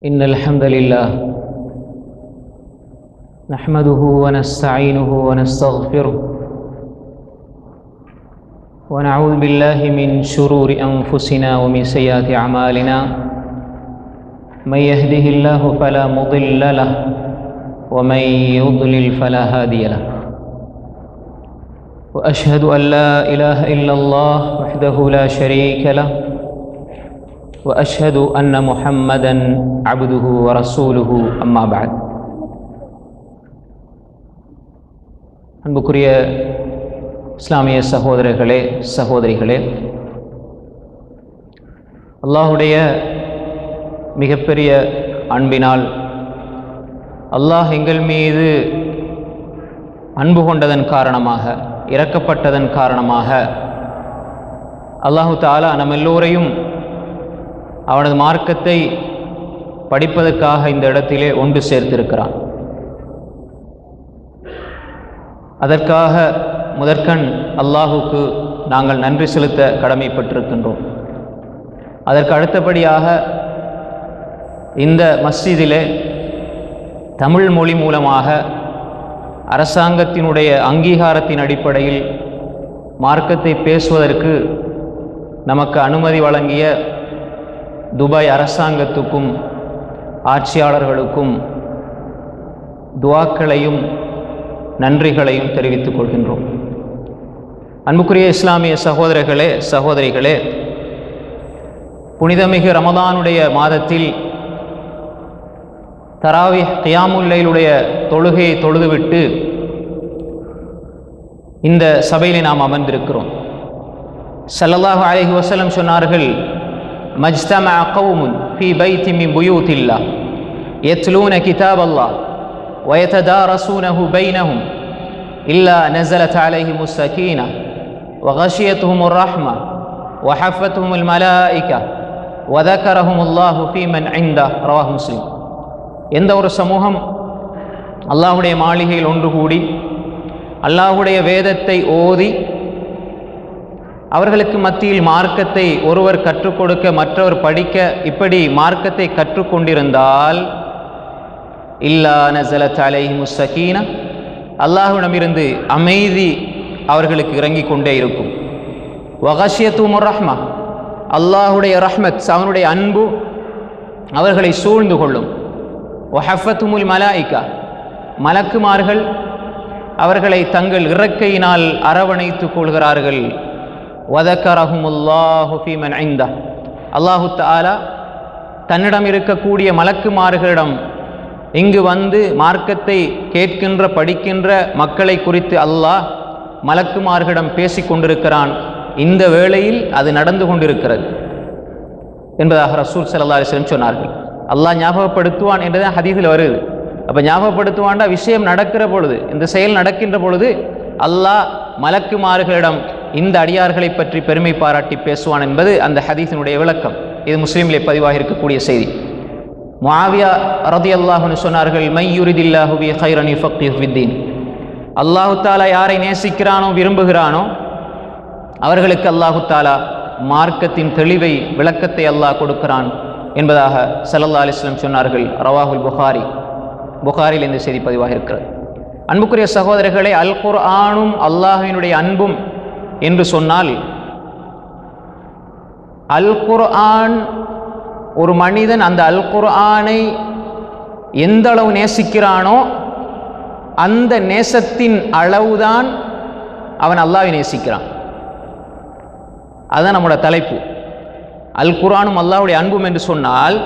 إن الحمد لله نحمده ونستعينه ونستغفره ونعوذ بالله من شرور أنفسنا ومن سيئات أعمالنا من يهده الله فلا مضل له ومن يضلل فلا هادي له وأشهد أن لا إله إلا الله وحده لا شريك له وأشهد أن محمدًا عبده ورسوله أما بعد. அன்புக்குரிய இஸ்லாமிய சகோதரர்களே சகோதரிகளே, அல்லாஹுடைய மிகப்பெரிய அன்பினால் அல்லாஹ் எங்கள் மீது அன்பு கொண்டதன் காரணமாக, இரக்கப்பட்டதன் காரணமாக அல்லாஹு தஆலா நம் எல்லோரையும் அவனது மார்க்கத்தை படிப்பதற்காக இந்த இடத்திலே ஒன்று சேர்த்திருக்கிறான். அதற்காக முதற்கண் அல்லாஹுக்கு நாங்கள் நன்றி செலுத்த கடமைப்பட்டிருக்கின்றோம். அதற்கு அடுத்தபடியாக இந்த மஸ்ஜிதிலே தமிழ் மொழி மூலமாக அரசாங்கத்தினுடைய அங்கீகாரத்தின் அடிப்படையில் மார்க்கத்தை பேசுவதற்கு நமக்கு அனுமதி வழங்கிய துபாய் அரசாங்கத்துக்கும் ஆட்சியாளர்களுக்கும் துஆக்களையும் நன்றிகளையும் தெரிவித்துக் கொள்கின்றோம். அன்புக்குரிய இஸ்லாமிய சகோதரர்களே சகோதரிகளே, புனிதமிகு ரமதானுடைய மாதத்தில் தராவீஹ் கியாமுல் லைலுடைய தொழுகையை தொழுதுவிட்டு இந்த சபையிலே நாம் அமர்ந்திருக்கிறோம். ஸல்லல்லாஹு அலைஹி வஸல்லம் சொன்னார்கள், மஜ்தமஅ கௌமுன் ஃபீ பைத்தின் மின் புயூத்தில்லாஹ் யத்லூன கிதாபல்லாஹ் வயததாரஸூனஹு பைனஹும் இல்லா நஸலத் அலைஹிமுஸ் ஸகீனஹ் வகஷியத்துஹுமுர் ரஹ்ம வஹஃபத்துஹுமுல் மலாயிகா வதக்கரஹுமுல்லாஹு ஃபீமன் இன்தஹ். ரவாஹ் முஸ்லிம். எந்த ஒரு சமூகம் அல்லாஹுடைய மாளிகையில் ஒன்று கூடி அல்லாஹுடைய வேதத்தை ஓதி அவர்களுக்கு மத்தியில் மார்க்கத்தை ஒருவர் கற்றுக் கொடுக்க மற்றவர் படிக்க, இப்படி மார்க்கத்தை கற்றுக்கொண்டிருந்தால் இல்லா நஸலத் அலைஹிமுஸ் ஸகீனா, அல்லாஹ்விடமிருந்து அமைதி அவர்களுக்கு இறங்கிக் கொண்டே இருக்கும். வகஷியத்துஹுமுர் ரஹ்மா, அல்லாஹுடைய ரஹ்மத், அவனுடைய அன்பு அவர்களை சூழ்ந்து கொள்ளும். வஹஃபத்துஹுமுல் மலாயிகா, மலக்குமார்கள் அவர்களை தங்கள் இறக்கையினால் அரவணைத்துக் கொள்கிறார்கள். வதக்கரஹுமுல்லாஹு ஃபீமன் இன்தஹ், அல்லாஹு தஆலா தன்னிடம் இருக்கக்கூடிய மலக்குமார்களிடம் இங்கு வந்து மார்க்கத்தை கேட்கின்ற படிக்கின்ற மக்களை குறித்து அல்லாஹ் மலக்குமார்களிடம் பேசிக் கொண்டிருக்கிறான். இந்த வேளையில் அது நடந்து கொண்டிருக்கிறது என்பதாக ரசூல் ஸல்லல்லாஹு அலைஹி வஸல்லம் சொன்னார்கள். அல்லாஹ் ஞாபகப்படுத்துவான் என்றதான் ஹதீஸில் வருது. அப்போ ஞாபகப்படுத்துவான்டா விஷயம் நடக்கிற பொழுது, இந்த செயல் நடக்கின்ற பொழுது அல்லாஹ் மலக்குமார்களிடம் இந்த அடியார்களை பற்றி பெருமை பாராட்டி பேசுவான் என்பது அந்த ஹதீஸினுடைய விளக்கம். இது முஸ்லீமிலே பதிவாக இருக்கக்கூடிய செய்தி. முஆவியா ரலியல்லாஹு அன்ஹு சொன்னார்கள், மை யுரிதில்லாஹு பிஹி கைரன் யுஃபக்கிஹு ஃபித்தீன், அல்லாஹு தஆலா யாரை நேசிக்கிறானோ விரும்புகிறானோ அவர்களுக்கு அல்லாஹு தஆலா மார்க்கத்தின் தெளிவை விளக்கத்தை அல்லாஹ் கொடுக்கிறான் என்பதாக ஸல்லல்லாஹு அலைஹி வஸல்லம் சொன்னார்கள். ரவாஹுல் புகாரி, புகாரில் இந்த செய்தி பதிவாக இருக்கிறது. அன்புக்குரிய சகோதரர்களே, அல் குர்ஆனும் அல்லாஹ்வினுடைய அன்பும் என்று சொன்னால், அல் குர்ஆன், ஒரு மனிதன் அந்த அல் குர்ஆனை எந்த அளவு நேசிக்கிறானோ அந்த நேசத்தின் அளவுதான் அவன் அல்லாஹ்வை நேசிக்கிறான். அதுதான் நம்மளோட தலைப்பு. அல் குர்ஆனும் அல்லாஹ்வுடைய அன்பும் என்று சொன்னால்,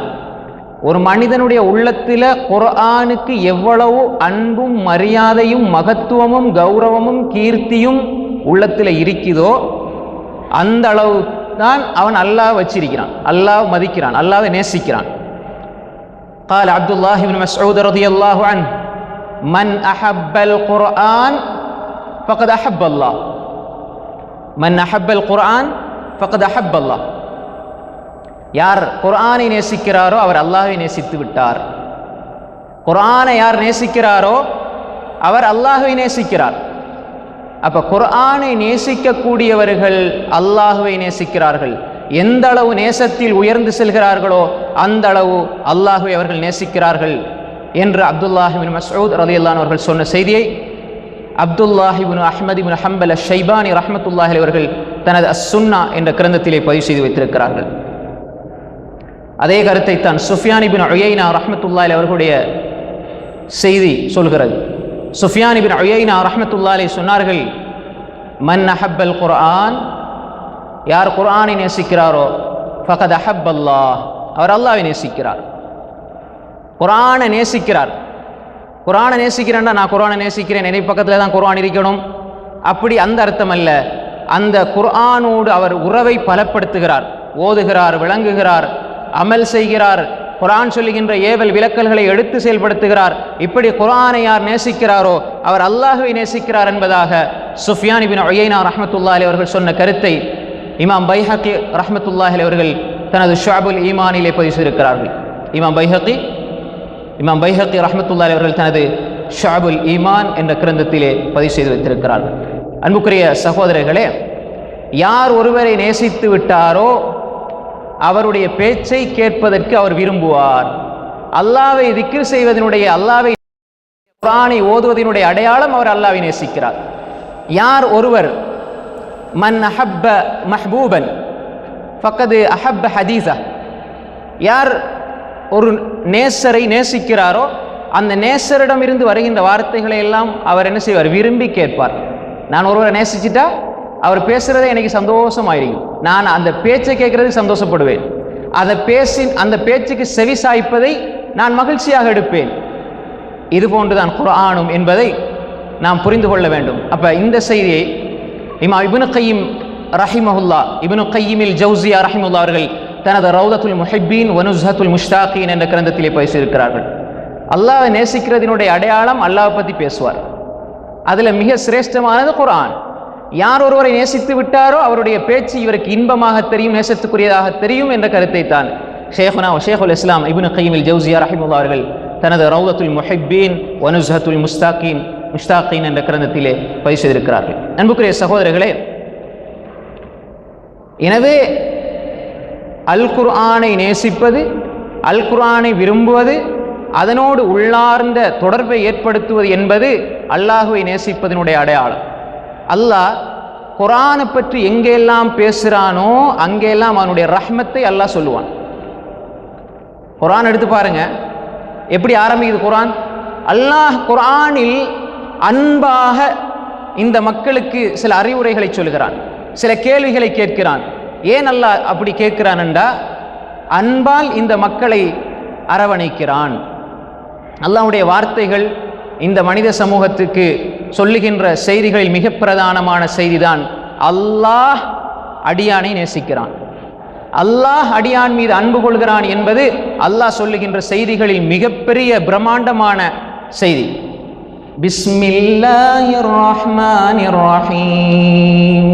ஒரு மனிதனுடைய உள்ளத்தில் குர்ஆனுக்கு எவ்வளவு அன்பும் மரியாதையும் மகத்துவமும் கௌரவமும் கீர்த்தியும் உள்ளத்தில் இருக்குதோ அந்த அளவு தான் அவன் அல்லாஹ் வச்சிருக்கிறான், அல்லாஹ் மதிக்கிறான், அல்லாஹ்வை நேசிக்கிறான். قال عبد الله بن مسعود رضي الله عنه من أحب القرآن فقد أحب الله من أحب القرآن فقد أحب الله. யார் குர்ஆனை நேசிக்கிறாரோ அவர் அல்லாஹ்வை நேசித்து விட்டார். குர்ஆனை யார் நேசிக்கிறாரோ அவர் அல்லாஹ்வை நேசிக்கிறார். அப்போ குர்ஆனை நேசிக்கக்கூடியவர்கள் அல்லாஹ்வை நேசிக்கிறார்கள். எந்த அளவு நேசத்தில் உயர்ந்து செல்கிறார்களோ அந்த அளவு அல்லாஹ்வை அவர்கள் நேசிக்கிறார்கள் என்று அப்துல்லாஹ் இப்னு மஸ்ஊத் ரலியல்லாஹு அன்ஹு அவர்கள் சொன்ன செய்தியை அப்துல்லாஹ் இப்னு அஹ்மத் இப்னு ஹம்பல் அஷ்-ஷைபானி ரஹ்மத்துல்லாஹி அலைஹி அவர்கள் தனது அஸ்-சுன்னா என்ற கிரந்தத்திலே பதிவு செய்து வைத்திருக்கிறார்கள். அதே கருத்தை தான் சுஃபியான் இப்னு உயைனா ரஹ்மத்துல்லாஹி அலைஹி அவர்களுடைய செய்தி சொல்கிறது. சுஃபியான் இப்னு உயைனா ரஹ்மத்துல்லாஹி அலைஹி சொன்னார்கள், மன் அஹப்பல் குர்ஆன், யார் குர்ஆனை நேசிக்கிறாரோ ஃபகத் அஹப்பல்லாஹ், அவர் அல்லாஹ்வை நேசிக்கிறார். குர்ஆனை நேசிக்கிறார். குர்ஆனை நேசிக்கிறேன்னா நான் குர்ஆனை நேசிக்கிறேன், என்னை பக்கத்தில் தான் குர்ஆன் இருக்கணும், அப்படி அந்த அர்த்தம் அல்ல. அந்த குர்ஆனோடு அவர் உறவை பலப்படுத்துகிறார், ஓதுகிறார், விளங்குகிறார், அமல் செய்கிறார், குர்ஆன் சொல்லுகின்ற ஏவல் விலக்கல்களை எடுத்து செயல்படுத்துகிறார். இப்படி குர்ஆனை யார் நேசிக்கிறாரோ அவர் அல்லாஹ்வை நேசிக்கிறார் என்பதாக சுஃபியான் இப்னு உயைனா ரஹ்மத்துல்லாஹி அலைஹி அவர்கள் சொன்ன கருத்தை இமாம் பைஹக்கி ரஹ்மத்துல்லாஹி அலைஹி அவர்கள் தனது ஷுஅபுல் ஈமானிலே பதிவு செய்திருக்கிறார்கள். இமாம் பைஹக்கி ரஹ்மத்துல்லாஹி அலைஹி அவர்கள் தனது ஷுஅபுல் ஈமான் என்ற கிரந்தத்திலே பதிவு செய்து வைத்திருக்கிறார்கள். அன்புக்குரிய சகோதரர்களே, யார் ஒருவரை நேசித்து விட்டாரோ அவருடைய பேச்சை கேட்பதற்கு அவர் விரும்புவார். அல்லாஹ்வை திக்ர் செய்வதனுடைய, அல்லாஹ்வை குர்ஆனை ஓதுவதனுடைய அடையாளம் அவர் அல்லாஹ்வை நேசிக்கிறார். யார் ஒருவர் மன் அஹப்ப மஹ்பூபன் ஃபக்கத் அஹப்ப ஹதீஸா, யார் ஒரு நேசரை நேசிக்கிறாரோ அந்த நேசரிடமிருந்து வருகின்ற வார்த்தைகளை எல்லாம் அவர் என்ன செய்வார், விரும்பி கேட்பார். நான் ஒருவரை நேசிச்சுட்டா அவர் பேசுகிறதே எனக்கு சந்தோஷமாயிருக்கும், நான் அந்த பேச்சை கேட்கறதுக்கு சந்தோஷப்படுவேன், அந்த பேச்சுக்கு செவி சாய்ப்பதை நான் மகிழ்ச்சியாக எடுப்பேன். இது போன்றுதான் குர்ஆனும் என்பதை நாம் புரிந்து கொள்ள வேண்டும். அப்போ இந்த செய்தியை இமாம் இப்னு கையிம் ரஹிமஹுல்லா, இப்னு கையிமில் ஜௌசியா ரஹிமஹுல்லா அவர்கள் தனது ரௌதத்துல் முஹிப்பீன் வ நுஸ்ஹத்துல் முஷ்தாகீன் என்ற கிரந்தத்திலே பேசியிருக்கிறார்கள். அல்லாஹ்வை நேசிக்கிறதினுடைய அடையாளம் அல்லாஹ்வை பற்றி பேசுவார். அதில் மிக சிரேஷ்டமானது குர்ஆன். யார் ஒருவரை நேசித்து விட்டாரோ அவருடைய பேச்சு இவருக்கு இன்பமாக தெரியும், நேசத்துக்குரியதாக தெரியும் என்ற கருத்தை தான் ஷேகுல் இஸ்லாம் இப்னு கையிமில் ஜௌசியா ரஹிமஹுல்லா அவர்கள் தனது ரௌதத்துல் முஹிப்பீன் வ நுஸ்ஹத்துல் முஷ்தாகீன் என்ற கிரந்தத்திலே பதிவு செய்திருக்கிறார்கள். அன்புக்குரிய சகோதரர்களே, எனவே அல் குர்ஆனை நேசிப்பது, அல் குர்ஆனை விரும்புவது, அதனோடு உள்ளார்ந்த தொடர்பை ஏற்படுத்துவது என்பது அல்லாஹ்வை நேசிப்பதனுடைய அடையாளம். அல்லாஹ் குர்ஆனை பற்றி எங்கெல்லாம் பேசுகிறானோ அங்கெல்லாம் அவனுடைய ரஹ்மத்தை அல்லாஹ் சொல்லுவான். குர்ஆன் எடுத்து பாருங்க, எப்படி ஆரம்பிக்குது குர்ஆன்? அல்லாஹ் குர்ஆனில் அன்பாக இந்த மக்களுக்கு சில அறிவுரைகளை சொல்கிறான், சில கேள்விகளை கேட்கிறான். ஏன் அல்லாஹ் அப்படி கேட்கிறான் என்றா, அன்பால் இந்த மக்களை அரவணைக்கிறான். அல்லாஹ்வுடைய வார்த்தைகள் இந்த மனித சமூகத்துக்கு சொல்லுகின்ற செய்திகளில் மிக பிரதானமான செய்திதான் அல்லாஹ் அடியானை நேசிக்கிறான், அல்லாஹ் அடியான் மீது அன்பு கொள்கிறான் என்பது அல்லாஹ் சொல்லுகின்ற செய்திகளில் மிகப்பெரிய பிரம்மாண்டமான செய்தி. பிஸ்மில்லாஹிர் ரஹ்மானிர் ரஹீம்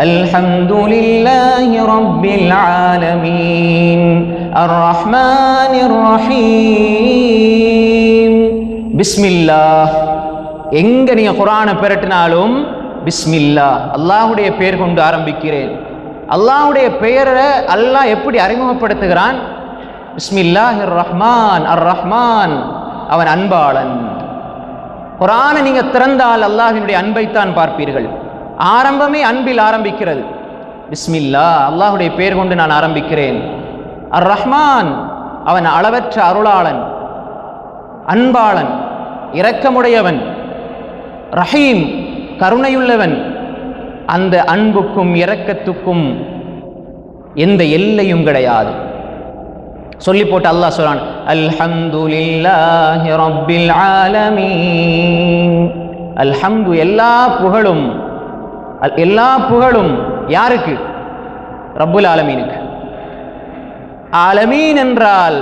அல்ஹம்துலில்லாஹி ரப்பில் ஆலமீன் அர் ரஹ்மானிர் ரஹீம். பிஸ்மில்லாஹ், எங்க நீங்க குர்ஆனை பெரட்டினாலும் பிஸ்மில்லாஹ், அல்லாஹ்வுடைய பெயர் கொண்டு ஆரம்பிக்கிறேன். அல்லாஹ்வுடைய பெயரை அல்லாஹ் எப்படி அறிமுகப்படுத்துகிறான்? பிஸ்மில்லாஹிர் ரஹ்மான் அர் ரஹ்மான், அவன் அன்பாளன். குர்ஆனை நீங்க திறந்தால் அல்லாஹ்வினுடைய அன்பைத்தான் பார்ப்பீர்கள். ஆரம்பமே அன்பில் ஆரம்பிக்கிறது. பிஸ்மில்லாஹ், அல்லாஹ்வுடைய பெயர் கொண்டு நான் ஆரம்பிக்கிறேன். அர் ரஹ்மான், அவன் அளவற்ற அருளாளன், அன்பாளன், இரக்கமுடையவன். ரஹீம், கருணையுள்ளவன். அந்த அன்புக்கும் இரக்கத்துக்கும் எந்த எல்லையும் கிடையாது. சொல்லி போட்டு அல்லாஹ் சொல்றான், அல்ஹம்துலில்லாஹி ரப்பில் ஆலமீன். அல்ஹம்து, எல்லா புகழும் யாருக்கு? ரப்புல் ஆலமீனுக்கு. ஆலமீன் என்றால்,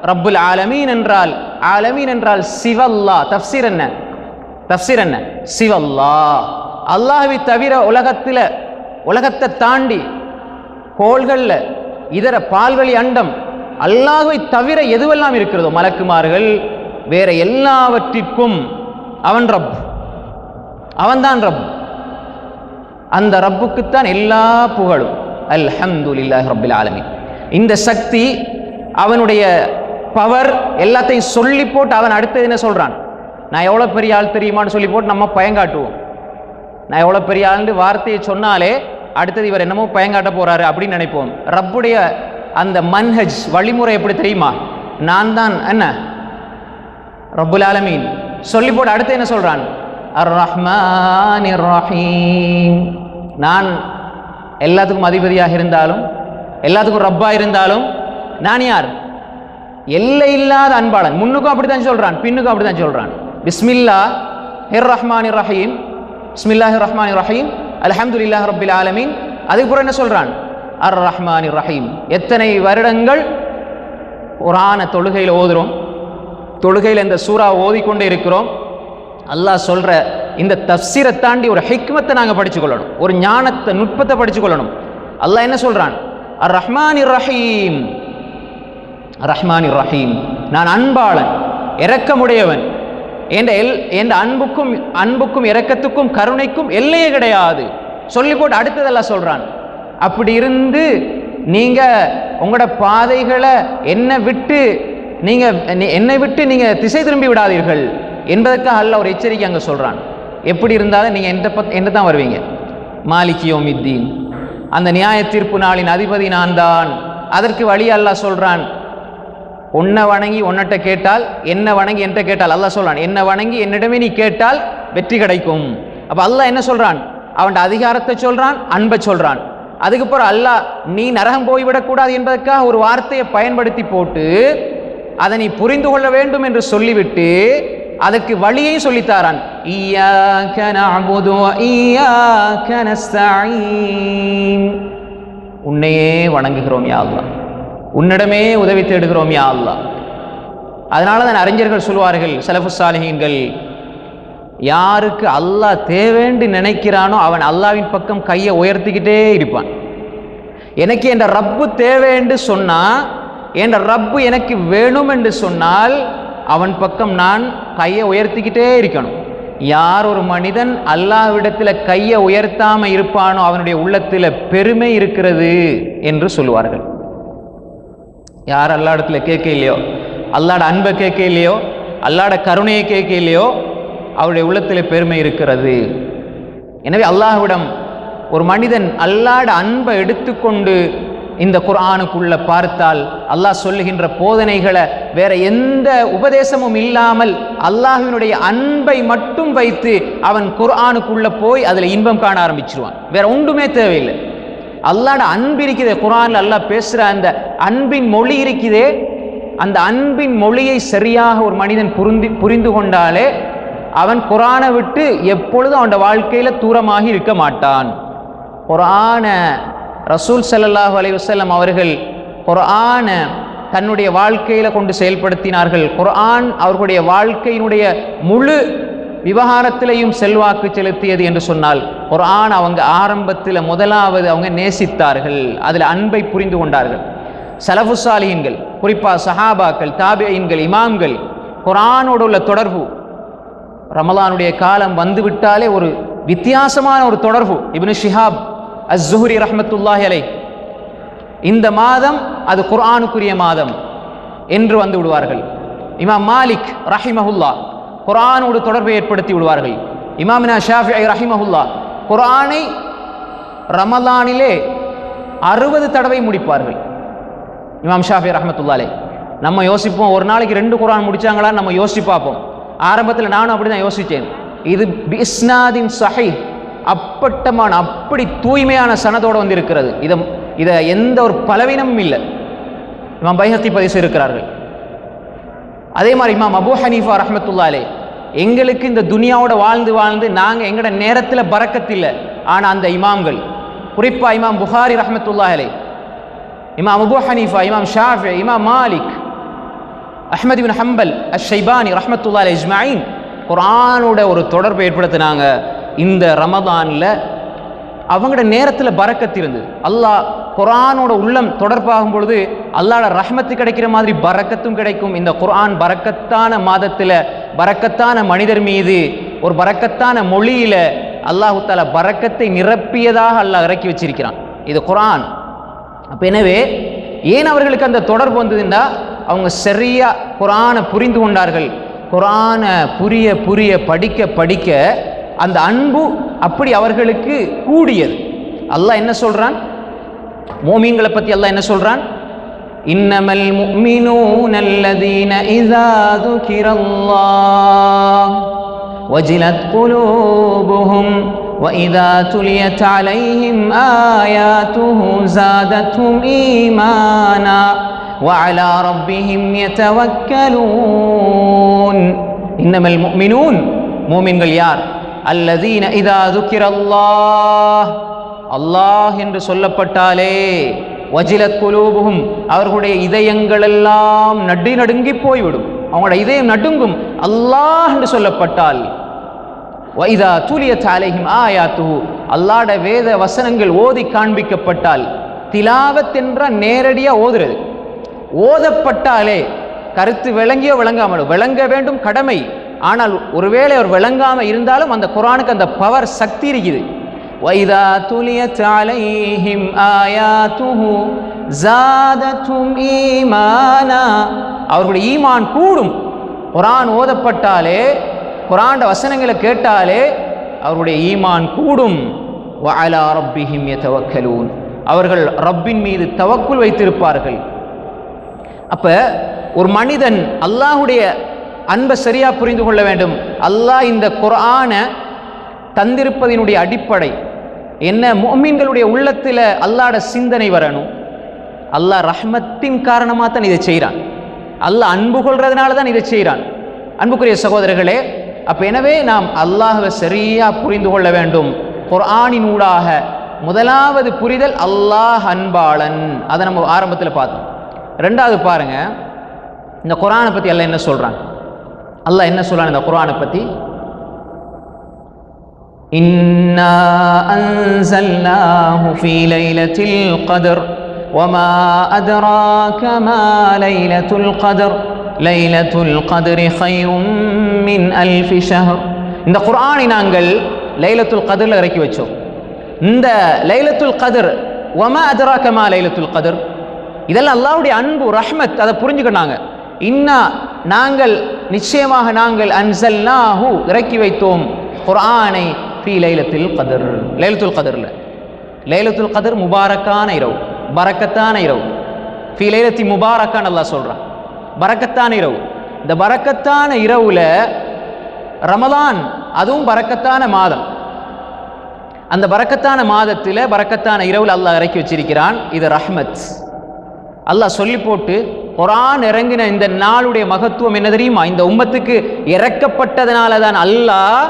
ரப்புல் ஆலமீன் என்றால், ஆலமீன் என்றால் சிவல்லா. தஃப்சீர் என்ன? சிவல்லா, அல்லாஹ்வை தவிர உலகத்தை தாண்டி கோள்கள்ல இதர பால்வழி அண்டம் அல்லாஹ்வை தவிர எதுவெல்லாம் இருக்கிறதோ, மலக்குமார்கள் வேற எல்லாவற்றிற்கும் அவன் ரப், அவன்தான் ரப். அந்த ரப்புக்குத்தான் எல்லா புகழும். அல்ஹம்துலில்லாஹி ரப்பில் ஆலமீன். இந்த சக்தி, அவனுடைய பவர் எல்லாத்தையும் சொல்லி போட்டு அவன் அடுத்தது என்ன சொல்றான்? நான் எவ்வளோ பெரிய ஆள் தெரியுமான்னு சொல்லி போட்டு நம்ம பயங்காட்டுவோம். நான் எவ்வளோ பெரிய ஆள்னு வார்த்தையை சொன்னாலே அடுத்தது இவர் என்னமோ பயங்காட்ட போறாரு அப்படின்னு நினைப்போம். ரப்புடைய அந்த மன்ஹஜ் வழிமுறை எப்படி தெரியுமா? நான் தான் என்ன ரப்புல் ஆலமீன் சொல்லி போட்டு அடுத்து என்ன சொல்றான்? அர் ரஹ்மானிர் ரஹீம். நான் எல்லாத்துக்கும் அதிபதியாக இருந்தாலும், எல்லாத்துக்கும் ரப்பா இருந்தாலும், நான் யார்? எல்லை இல்லாத அன்பாளன். முன்னுக்கும் அப்படித்தான் சொல்றான், பின்னுக்கும் அப்படித்தான் சொல்றான். பிஸ்மில்லா ஹிர் ரஹ்மானிர் ரஹீம், பிஸ்மில்லாஹிர் ரஹ்மானிர் ரஹீம், அல்ஹம்துலில்லாஹி ரப்பில் ஆலமீன். அதுக்கப்புறம் என்ன சொல்றான்? அர் ரஹ்மானிர் ரஹீம். எத்தனை வருடங்கள் குர்ஆனை தொழுகையில் ஓதுறோம், தொழுகையில் இந்த சூறா ஓதிக்கொண்டே இருக்கிறோம். அல்லாஹ் சொல்ற இந்த தஃசீரை தாண்டி ஒரு ஹிக்மத்தை நாங்கள் படிச்சுக்கொள்ளணும், ஒரு ஞானத்தை, நுட்பத்தை படிச்சுக்கொள்ளணும். அல்லாஹ் என்ன சொல்றான்? அர் ரஹ்மானிர் ரஹீம், ரஹ்மானிர் ரஹீம். நான் அன்பாளன், இரக்கமுடையவன். என்ற அன்புக்கும் இரக்கத்துக்கும் கருணைக்கும் எல்லையே கிடையாது சொல்லி போட்டு அடுத்ததெல்லாம் சொல்றான். அப்படி இருந்து நீங்க உங்களோட பாதைகளை என்னை விட்டு நீங்க திசை திரும்பி விடாதீர்கள் என்பதற்காக அல்லாஹ் ஒரு எச்சரிக்கை அங்க சொல்றான். எப்படி இருந்தாலும் நீங்க என்ன தான் வருவீங்க? மாலிகி யௌமித்தீன், அந்த நியாய தீர்ப்பு நாளின் அதிபதி நான் தான். அதற்கு வழி அல்லாஹ் சொல்றான், உன்னை வணங்கி உன்னிட்ட கேட்டால், என்ன வணங்கி என்கிட்ட கேட்டால், அல்லாஹ் சொல்றான், என்ன வணங்கி என்னிடமே நீ கேட்டால் வெற்றி கிடைக்கும். அப்ப அல்லாஹ் என்ன சொல்றான்? அவன் அதிகாரத்தை சொல்றான், அன்பை சொல்றான். அதுக்கப்புறம் அல்லாஹ் நீ நரகம் போய்விடக்கூடாது என்பதற்காக ஒரு வார்த்தையை பயன்படுத்தி போட்டு அதை நீ புரிந்து கொள்ள வேண்டும் என்று சொல்லிவிட்டு அதற்கு வழியை சொல்லித்தாரான். இய்யாக நஅபுது வ இய்யாக நஸ்தஈன். உன்னையே வணங்குகிறோம் யா அல்லாஹ், உன்னிடமே உதவி தேடுகிறோம் யா அல்லாஹ். அதனால தான் அறிஞர்கள் சொல்வார்கள், ஸலஃபுஸ் ஸாலிஹீன்கள், யாருக்கு அல்லாஹ் தேவேண்டு நினைக்கிறானோ அவன் அல்லாஹ்வின் பக்கம் கையை உயர்த்திக்கிட்டே இருப்பான். எனக்கு என்ற ரப்பு தேவேண்டு சொன்னா, என்ற ரப்பு எனக்கு வேணும் என்று சொன்னால் அவன் பக்கம் நான் கையை உயர்த்திக்கிட்டே இருக்கணும். யார் ஒரு மனிதன் அல்லாஹ்விடத்தில் கையை உயர்த்தாம இருப்பானோ அவனுடைய உள்ளத்தில் பெருமை இருக்கிறது என்று சொல்லுவார்கள். யார் அல்லா இடத்துல கேட்க இல்லையோ, அல்லாட அன்பை கேட்க இல்லையோ, அல்லாட கருணையை கேட்க இல்லையோ, அவருடைய உள்ளத்தில் பெருமை இருக்கிறது. எனவே அல்லாஹ்விடம் ஒரு மனிதன் அல்லாட அன்பை எடுத்துக்கொண்டு இந்த குர்ஆனுக்குள்ள பார்த்தால் அல்லாஹ் சொல்லுகின்ற போதனைகளை வேற எந்த உபதேசமும் இல்லாமல் அல்லாஹ்வினுடைய அன்பை மட்டும் வைத்து அவன் குர்ஆனுக்குள்ள போய் அதில் இன்பம் காண ஆரம்பிச்சிருவான். வேற ஒன்றுமே தேவையில்லை. அல்லாஹ்ட அன்பு இருக்குதே, குர்ஆன்ல அல்லாஹ் பேசுற அந்த அன்பின் மொழி இருக்குதே, அந்த அன்பின் மொழியை சரியாக ஒரு மனிதன் புரிந்து கொண்டாலே அவன் குர்ஆனை விட்டு எப்பொழுதும் அவன் வாழ்க்கையில தூரமாகி இருக்க மாட்டான். குர்ஆனை ரசூல் ஸல்லல்லாஹு அலைஹி வஸல்லம் அவர்கள் குர்ஆனை தன்னுடைய வாழ்க்கையில கொண்டு செயல்படுத்தினார்கள். குர்ஆன் அவர்களுடைய வாழ்க்கையினுடைய முழு விவகாரத்திலையும் செல்வாக்கு செலுத்தியது என்று சொன்னால் குர்ஆன் அவங்க ஆரம்பத்தில் முதலாவது அவங்க நேசித்தார்கள், அதில் அன்பை புரிந்து கொண்டார்கள். ஸலஃபுஸ் ஸாலிஹீன்கள், குறிப்பாக சஹாபாக்கள், தாபிஈன்கள், இமாம்கள், குர்ஆனோடு உள்ள தொடர்பு, ரமலானுடைய காலம் வந்துவிட்டாலே ஒரு வித்தியாசமான ஒரு தொடர்பு. இப்னு ஷிஹாப் அஸ்-ஸுஹ்ரி ரஹ்மத்துல்லாஹி அலைஹ், இந்த மாதம் அது குர்ஆனுக்குரிய மாதம் என்று வந்து விடுவார்கள். இமாம் மாலிக் ரஹிமஹுல்லா குர்ஆனோடு தொடர்பை ஏற்படுத்தி விடுவார்கள். இமாமினா ஷாஃபிஈ ரஹிமஹுல்லா குர்ஆனை ரமலானிலே 60 தடவை முடிப்பார்கள். இமாம் ஷாஃபிஈ ரஹ்மத்துல்லாஹி அலைஹ். நம்ம யோசிப்போம், ஒரு நாளைக்கு 2 குர்ஆன் முடிச்சாங்களான்னு நம்ம யோசிச்சு பார்ப்போம். ஆரம்பத்தில் நானும் அப்படி தான் யோசித்தேன். இது பிஸ்னாதின் ஸஹீஹ், அப்பட்டமான அப்படி தூய்மையான சனதோடு வந்து இருக்கிறது. இதை எந்த ஒரு பலவீனமும் இல்லை. இமாம் பைஹக்கி பதிவு செய்திருக்கிறார்கள். அதே மாதிரி இமாம் அபூ ஹனீஃபா ரஹ்மத்துல்லாஹி அலைஹ், எங்களுக்கு இந்த துனியாவோட வாழ்ந்து நாங்கள் எங்களோட நேரத்தில் பரக்கத் இல்லை. ஆனால் அந்த இமாம்கள், குறிப்பாக இமாம் புகாரி ரஹ்மத்துல்லாஹி அலைஹ், இமாம் அபூ ஹனீஃபா, இமாம் ஷாஃபிஈ, இமாம் மாலிக், அஹ்மத் இப்னு ஹம்பல், அஷ்-ஷைபானி ரஹ்மத்துல்லாஹி அலைஹி அஜ்மஈன் குர்ஆனோட ஒரு தொடர்பை ஏற்படுத்தினாங்க. இந்த ரமதானில் அவங்களோட நேரத்தில் பரக்கத் இருந்தது. அல்லாஹ் குர்ஆனோட உள்ளம் தொடர்பாகும் பொழுது அல்லாஹ்ட ரஹ்மத்து கிடைக்கிற மாதிரி பரக்கத்தும் கிடைக்கும். இந்த குர்ஆன் பரக்கத்தான மாதத்தில் பரக்கத்தான மனிதர் மீது ஒரு பரக்கத்தான மொழியில் அல்லாஹு தஆலா பரக்கத்தை நிரப்பியதாக அல்லாஹ் இறக்கி வச்சிருக்கிறான். இது குர்ஆன். அப்போ எனவே ஏன் அவர்களுக்கு அந்த தொடர்பு வந்ததுன்னா அவங்க சரியா குர்ஆனை புரிந்து கொண்டார்கள். குர்ஆனை புரிய புரிய படிக்க படிக்க அந்த அன்பு அப்படி அவர்களுக்கு கூடியது. அல்லாஹ் என்ன சொல்றான்? மோமீன்களை பத்தி அல்லாஹ் என்ன சொல்றான்? இன்னமல் முஃமினூன அல்லதீன இதா துகிரல்லாஹ் வஜிலத் குலூபுஹும் وإذا تليت عليهم آياته زادتهم إيمانا وعلى ربهم يتوكلون. إنما المؤمنون மூமின்கள் யார்? அல்லதீன இதா துக்கிரல்லாஹ், அல்லாஹ் என்று சொல்லப்பட்டாலே, வஜிலத் குலூபுஹும், அவர்களுடைய இதயங்கள் எல்லாம் நடுங்கி போய்விடும். அவங்களோட இதயம் நடுங்கும் அல்லாஹ் என்று சொல்லப்பட்டால். வைதா துலியத் அலைஹிம் ஆயாத்துஹு, அல்லாஹ்வுடைய வேத வசனங்கள் ஓதி காண்பிக்கப்பட்டால். திலாவத் என்ற நேரடியா ஓதுறது, ஓதப்பட்டாலே கருத்து விளங்கியோ விளங்காமலோ, விளங்க வேண்டும் கடமை. ஆனால் ஒருவேளை அவர் விளங்காம இருந்தாலும் அந்த குர்ஆனுக்கு அந்த பவர் சக்தி இருக்குது. வைதா துலியத் அலைஹிம் ஆயாத்துஹு ஜாதத்தும் ஈமானா, அவர்களுடைய ஈமான் கூடும். குர்ஆன் ஓதப்பட்டாலே, குர்ஆன் வசனங்களை கேட்டாலே அவருடைய ஈமான் கூடும். வஅலா ரப்பிஹிம் யதவக்கலூன், அவர்கள் ரப்பின் மீது தவக்குல் வைத்திருப்பார்கள். அப்ப ஒரு மனிதன் அல்லாஹ்வுடைய அன்பை சரியா புரிந்து கொள்ள வேண்டும். அல்லாஹ் இந்த குர்ஆனை தந்திருப்பதினுடைய அடிப்படை என்ன? முஃமின்களுடைய உள்ளத்தில் அல்லாஹ்வுடைய சிந்தனை வரணும். அல்லாஹ் ரஹ்மத்தின் காரணமாக தான் இதை செய்கிறான். அல்லாஹ் அன்பு கொள்றதுனால தான் இதை செய்கிறான். அன்புக்குரிய சகோதரர்களே, அப்போ எனவே நாம் அல்லாஹ்வை சரியா புரிந்து கொள்ள வேண்டும். குர்ஆனின் ஊடாக முதலாவது புரிதல் அல்லாஹ் அன்பாளன், அதை நம்ம ஆரம்பத்தில் பார்த்தோம். ரெண்டாவது பாருங்க, இந்த குர்ஆனை பற்றி அல்லாஹ் என்ன சொல்றான்? அல்லாஹ் என்ன சொல்றான் இந்த குர்ஆனை பற்றி? இன்னா அன்ஸல்னாஹு ஃபீ லைலத்தில் கத்ர் வமா அத்ராக மா லைலத்துல் கத்ர் லைலத்துல் கத்ரி கைரும் மின் அல்ஃபி ஷஹர். இந்த குர்ஆனை நாங்கள் லைலத்துல் கத்ர்ல இறக்கி வச்சோம். இந்த லைலத்துல் கத்ர் வமா அத்ராக மா லைலத்துல் கத்ர், இதெல்லாம் அல்லாஹ்வுடைய அன்பு ரஹ்மத், அதை புரிஞ்சுக்கிட்டாங்க. இன்னா நாங்கள் நிச்சயமாக நாங்கள் அன்ஸல்னாஹு இறக்கி வைத்தோம் குர்ஆனை ஃபீ லைலத்தில் கத்ர், லைலத்துல் கத்ர்ல. லைலத்துல் கத்ர் முபாரக்கான இரவு, பரக்கத்தான இரவு. ஃபீ லைலத்தி முபாரக்கான் அல்லாஹ் சொல்றான், பரக்கத்தான இரவு. இந்த பரக்கத்தான இரவுல ரமலான், அதுவும் பரக்கத்தான மாதம். அந்த பரக்கத்தான மாதத்தில் பரக்கத்தான இரவுல அல்லாஹ் இறக்கி வச்சிருக்கிறான். இது ரஹ்மத். அல்லாஹ் சொல்லி போட்டு குர்ஆன் இறங்கின இந்த நாளுடைய மகத்துவம் என்ன தெரியுமா? இந்த உம்மத்துக்கு இறக்கப்பட்டதனால தான் அல்லாஹ்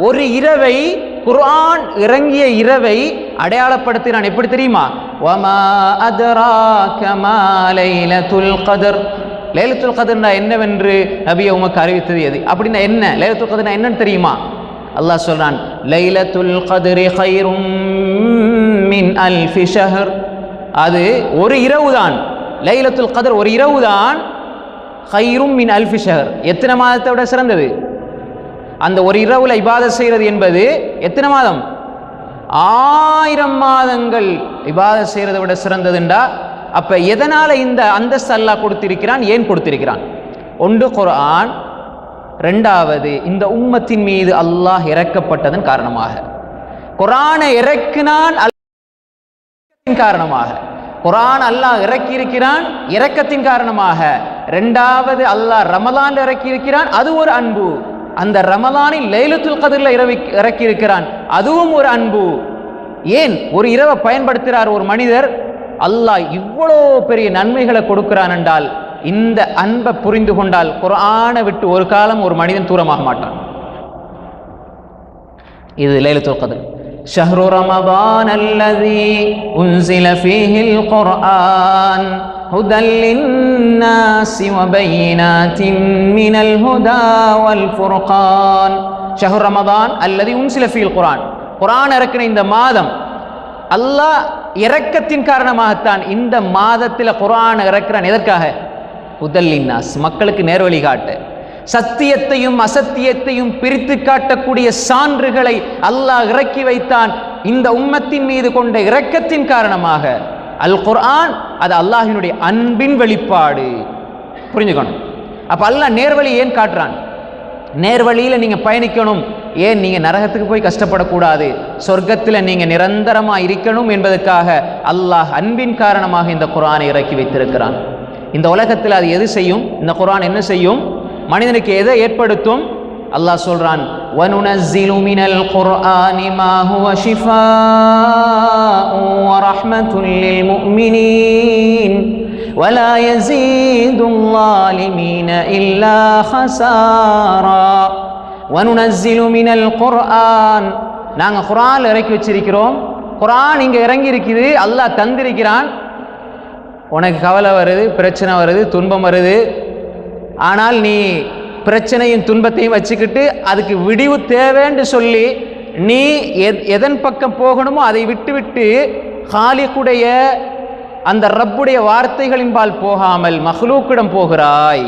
ஒரு இரவை, குர்ஆன் இறங்கிய இரவை அடையாளப்படுத்தினான். எப்படி தெரியுமா? வமா அத்ராக மா லைலத்துல் கத்ர், லைலத்துல் கத்ர்னா என்னவென்று நபியே உமக்கு அறிவித்தது எது? அப்படின்னா என்ன லைலத்துல் கத்ர்னா என்னன்னு தெரியுமா? அல்லாஹ் சொல்றான், லைலத்துல் கத்ரி கைரும் மின் அல்ஃபி ஷஹர், அது ஒரு இரவு தான். லைலத்துல் கத்ர் ஒரு இரவு தான். கைரும் மின் அல்ஃபி ஷஹர், எத்தனை மாதத்தை விட சிறந்தது? அந்த ஒரு இரவுல இபாதத் செய்கிறது என்பது எத்தனை மாதம்? 1000 மாதங்கள் இபாதத் செய்கிறதை விட சிறந்ததுண்டா. அப்ப எதனால இந்த அந்தஸ்து அல்லாஹ் கொடுத்திருக்கிறான்? ஏன் கொடுத்திருக்கிறான்? ஒன்று குர்ஆன், ரெண்டாவது இந்த உம்மத்தின் மீது அல்லாஹ் இறக்கப்பட்டதன் காரணமாக. குர்ஆனை இறக்கினான் அல்லாஹ்வின் காரணமாக. குர்ஆன் அல்லாஹ் இறக்கி இருக்கிறான் இரக்கத்தின் காரணமாக. ரெண்டாவது அல்லாஹ் ரமலான்ல இறக்கி இருக்கிறான், அது ஒரு அன்பு. அந்த ரமலானில் லைலத்துல் கத்ர்ல இறக்கி இருக்கிறான், அதுவும் ஒரு அன்பு. ஏன் ஒரு இரவை பயன்படுத்துகிறார் ஒரு மனிதர்? அல்லாஹ் இவ்வளோ பெரிய நன்மைகளை கொடுக்கிறான் என்றால் இந்த அன்பை புரிந்து கொண்டால் குர்ஆனை விட்டு ஒரு காலம் ஒரு மனிதன் தூரமாக மாட்டான். இது லைலத்துல் கத்ர். ஷஹ்ரு ரமதான் அல்லதி உன்ஸில ஃபீஹில் குர்ஆன் ஹுதல் லின்னாஸி வபையினாத்தின் மினல் ஹுதா வல் ஃபுர்கான். ஷஹ்ரு ரமதான் அல்லதி உன்ஸில ஃபீஹில் குர்ஆன், குர்ஆன் இறக்கின இந்த மாதம் அல்லாஹ் இரக்கத்தின் காரணமாகத்தான் இந்த மாதத்தில் குர்ஆன் இறக்கிறான். எதற்காக? ஹுதல் லின்னாஸ், மக்களுக்கு நேர்வழி காட்ட, சத்தியத்தையும் அசத்தியத்தையும் பிரித்து காட்டக்கூடிய சான்றுகளை அல்லாஹ் இறக்கி வைத்தான். இந்த உம்மத்தின் மீது கொண்ட இரக்கத்தின் காரணமாக அல் குர்ஆன் அது அல்லாஹ்வினுடைய அன்பின் வெளிப்பாடு. புரிஞ்சுக்கணும். அப்ப அல்லாஹ் நேர்வழி ஏன் காட்டுறான்? நேர்வழியில் நீங்கள் பயணிக்கணும். ஏன் நீங்கள் நரகத்துக்கு போய் கஷ்டப்படக்கூடாது, சொர்க்கத்தில் நீங்கள் நிரந்தரமாக இருக்கணும் என்பதற்காக அல்லாஹ் அன்பின் காரணமாக இந்த குர்ஆனை இறக்கி வைத்திருக்கிறான். இந்த உலகத்தில் அது எது செய்யும்? இந்த குர்ஆன் என்ன செய்யும்? மனிதனுக்கு எதை ஏற்படுத்தும்? அல்லாஹ் சொல்றான், وَنُنَزِّلُ مِنَ الْقُرْآنِ مَا هُوَ شِفَاءٌ وَرَحْمَةٌ لِّلْمُؤْمِنِينَ وَلَا يَزِيدُ الظَّالِمِينَ إِلَّا خَسَارًا. وَنُنَزِّلُ مِنَ الْقُرْآنِ, நாங்கள் குர்ஆன் இறக்கி வச்சிருக்கிறோம். குர்ஆன் இங்கே இறங்கி இருக்குது, அல்லாஹ் தந்திருக்கிறான். உனக்கு கவலை வருது, பிரச்சனை வருது, துன்பம் வருது. ஆனால் நீ பிரச்சனையும் துன்பத்தையும் வச்சுக்கிட்டு அதுக்கு விடிவு தேவைன்னு சொல்லி நீ எதன் பக்கம் போகணுமோ அதை விட்டுவிட்டு காலிக்குடைய அந்த ரப்புடைய வார்த்தைகளின்பால் போகாமல் மஹ்லூக்கிடம் போகிறாய்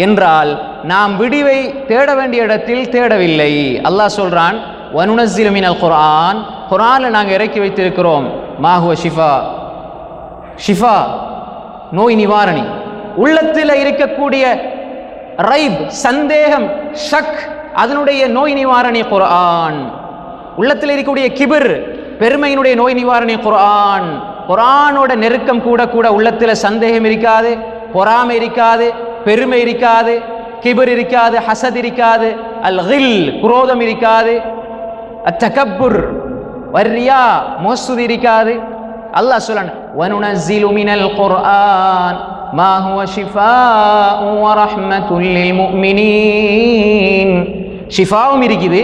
என்றால் நாம் விடிவை தேட வேண்டிய இடத்தில் தேடவில்லை. அல்லாஹ் சொல்றான், வனுனஸ்ஸிலு மினல் குர்ஆன், குர்ஆனில் நாங்கள் இறக்கி வைத்திருக்கிறோம். மா ஹுவ ஷிஃபா, ஷிஃபா நோய் நிவாரணி. உள்ளத்தில் இருக்கக்கூடிய ரைப், சந்தேகம், ஷக், அதனுடைய நோய் நிவாரணி குர்ஆன். உள்ளத்தில் இருக்கக்கூடிய கிபிர், பெருமையினுடைய நோய் நிவாரணி குர்ஆன். குர்ஆனோட நெருக்கம் கூட கூட உள்ளத்தில் சந்தேகம் இருக்காது, பொறாமை இருக்காது, பெருமை இருக்காது, கிபிர் இருக்காது, ஹசத் இருக்காது, அல் கில் குரோதம் இருக்காது, அத்தகப்புர் வர்ரியா மோசுதி இருக்காது. அல்லாஹ் சொல்றான், வனுனஸ்ஸிலு மினல் குர்ஆன் மா ஹுவ ஷிஃபாஉ வ ரஹ்மத்துல் லில் முஃமினீன். ஷிஃபாவும் இருக்குது,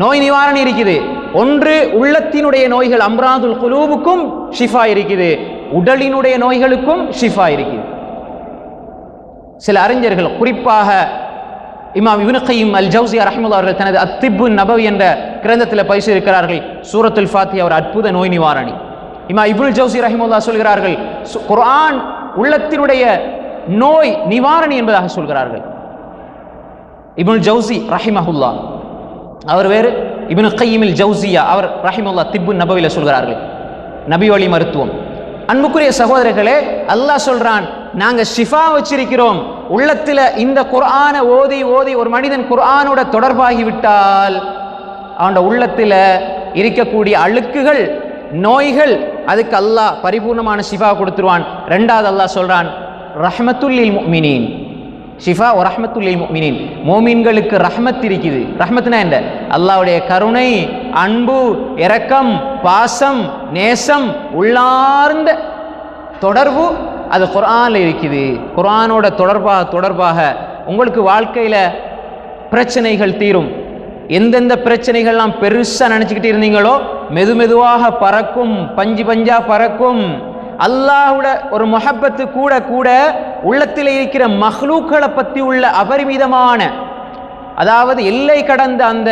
நோய் நிவாரணி இருக்குது. ஒன்று உள்ளத்தினுடைய நோய்கள், அம்ராதுல் குலூபுக்கும் ஷிஃபா இருக்குது, உடலினுடைய நோய்களுக்கும் ஷிஃபா இருக்குது. சில அறிஞர்கள், குறிப்பாக இமாம் இப்னு கய்யிம் அல் ஜௌஸியா ரஹ்மத்துல்லாஹி அவர்கள் தனது அத்திப்பு நபவி என்ற கிரந்தத்தில் பேசியிருக்கிறார்கள், சூரத்துல் ஃபாத்திஹா ஒரு அற்புத நோய் நிவாரணி. இமாம் இப்னு ஜௌஸி ரஹ்மத்துல்லாஹி சொல்கிறார்கள், குர்ஆன் உள்ளத்தினுடைய நோய் நிவாரணி என்பதாக சொல்கிறார்கள். இப்னு ஜௌஸி ரஹிமஹுல்லா அவர் வேறு, இப்னு கய்யிம் அல் ஜௌஸியா அவர் ரஹிமஹுல்லா திப்பு நபவியில் சொல்கிறார்கள், நபி வழி மருத்துவம். அன்புக்குரிய சகோதரர்களே, அல்லாஹ் சொல்றான், நாங்க ஷிஃபா வச்சிருக்கிறோம். உள்ளத்துல இந்த குர்ஆனை ஓதி ஓதி ஒரு மனிதன் குர்ஆனோட தொடர்பாகி விட்டால் அவனோட உள்ளத்துல இருக்கக்கூடிய அழுக்குகள், நோய்கள், அதுக்கு அல்லாஹ் பரிபூர்ணமான ஷிஃபா கொடுத்துருவான். ரெண்டாவது அல்லாஹ் சொல்றான், ரஹ்மத்துல் லில் முஃமினீன். ஷிஃபா வ ரஹ்மத்துல் லில் முஃமினீன். மோமீன்களுக்கு ரஹ்மத் இருக்குது. ரஹ்மத்னா என்ன? அல்லாஹ்வுடைய கருணை, அன்பு, இரக்கம், பாசம், நேசம், உள்ளார்ந்த தொடர்பு அது குர்ஆன்ல இருக்குது. குர்ஆனோட தொடர்பாக உங்களுக்கு வாழ்க்கையில் பிரச்சனைகள் தீரும். எந்தெந்த பிரச்சனைகள்லாம் பெருசாக நினச்சிக்கிட்டு இருந்தீங்களோ மெதுவாக பறக்கும், பஞ்சு பஞ்சா பறக்கும். அல்லாஹ்வுட ஒரு முஹப்பத்து கூட கூட உள்ளத்தில் இருக்கிற மஹ்லூக்களை பற்றி உள்ள அபரிமிதமான, அதாவது எல்லை கடந்த அந்த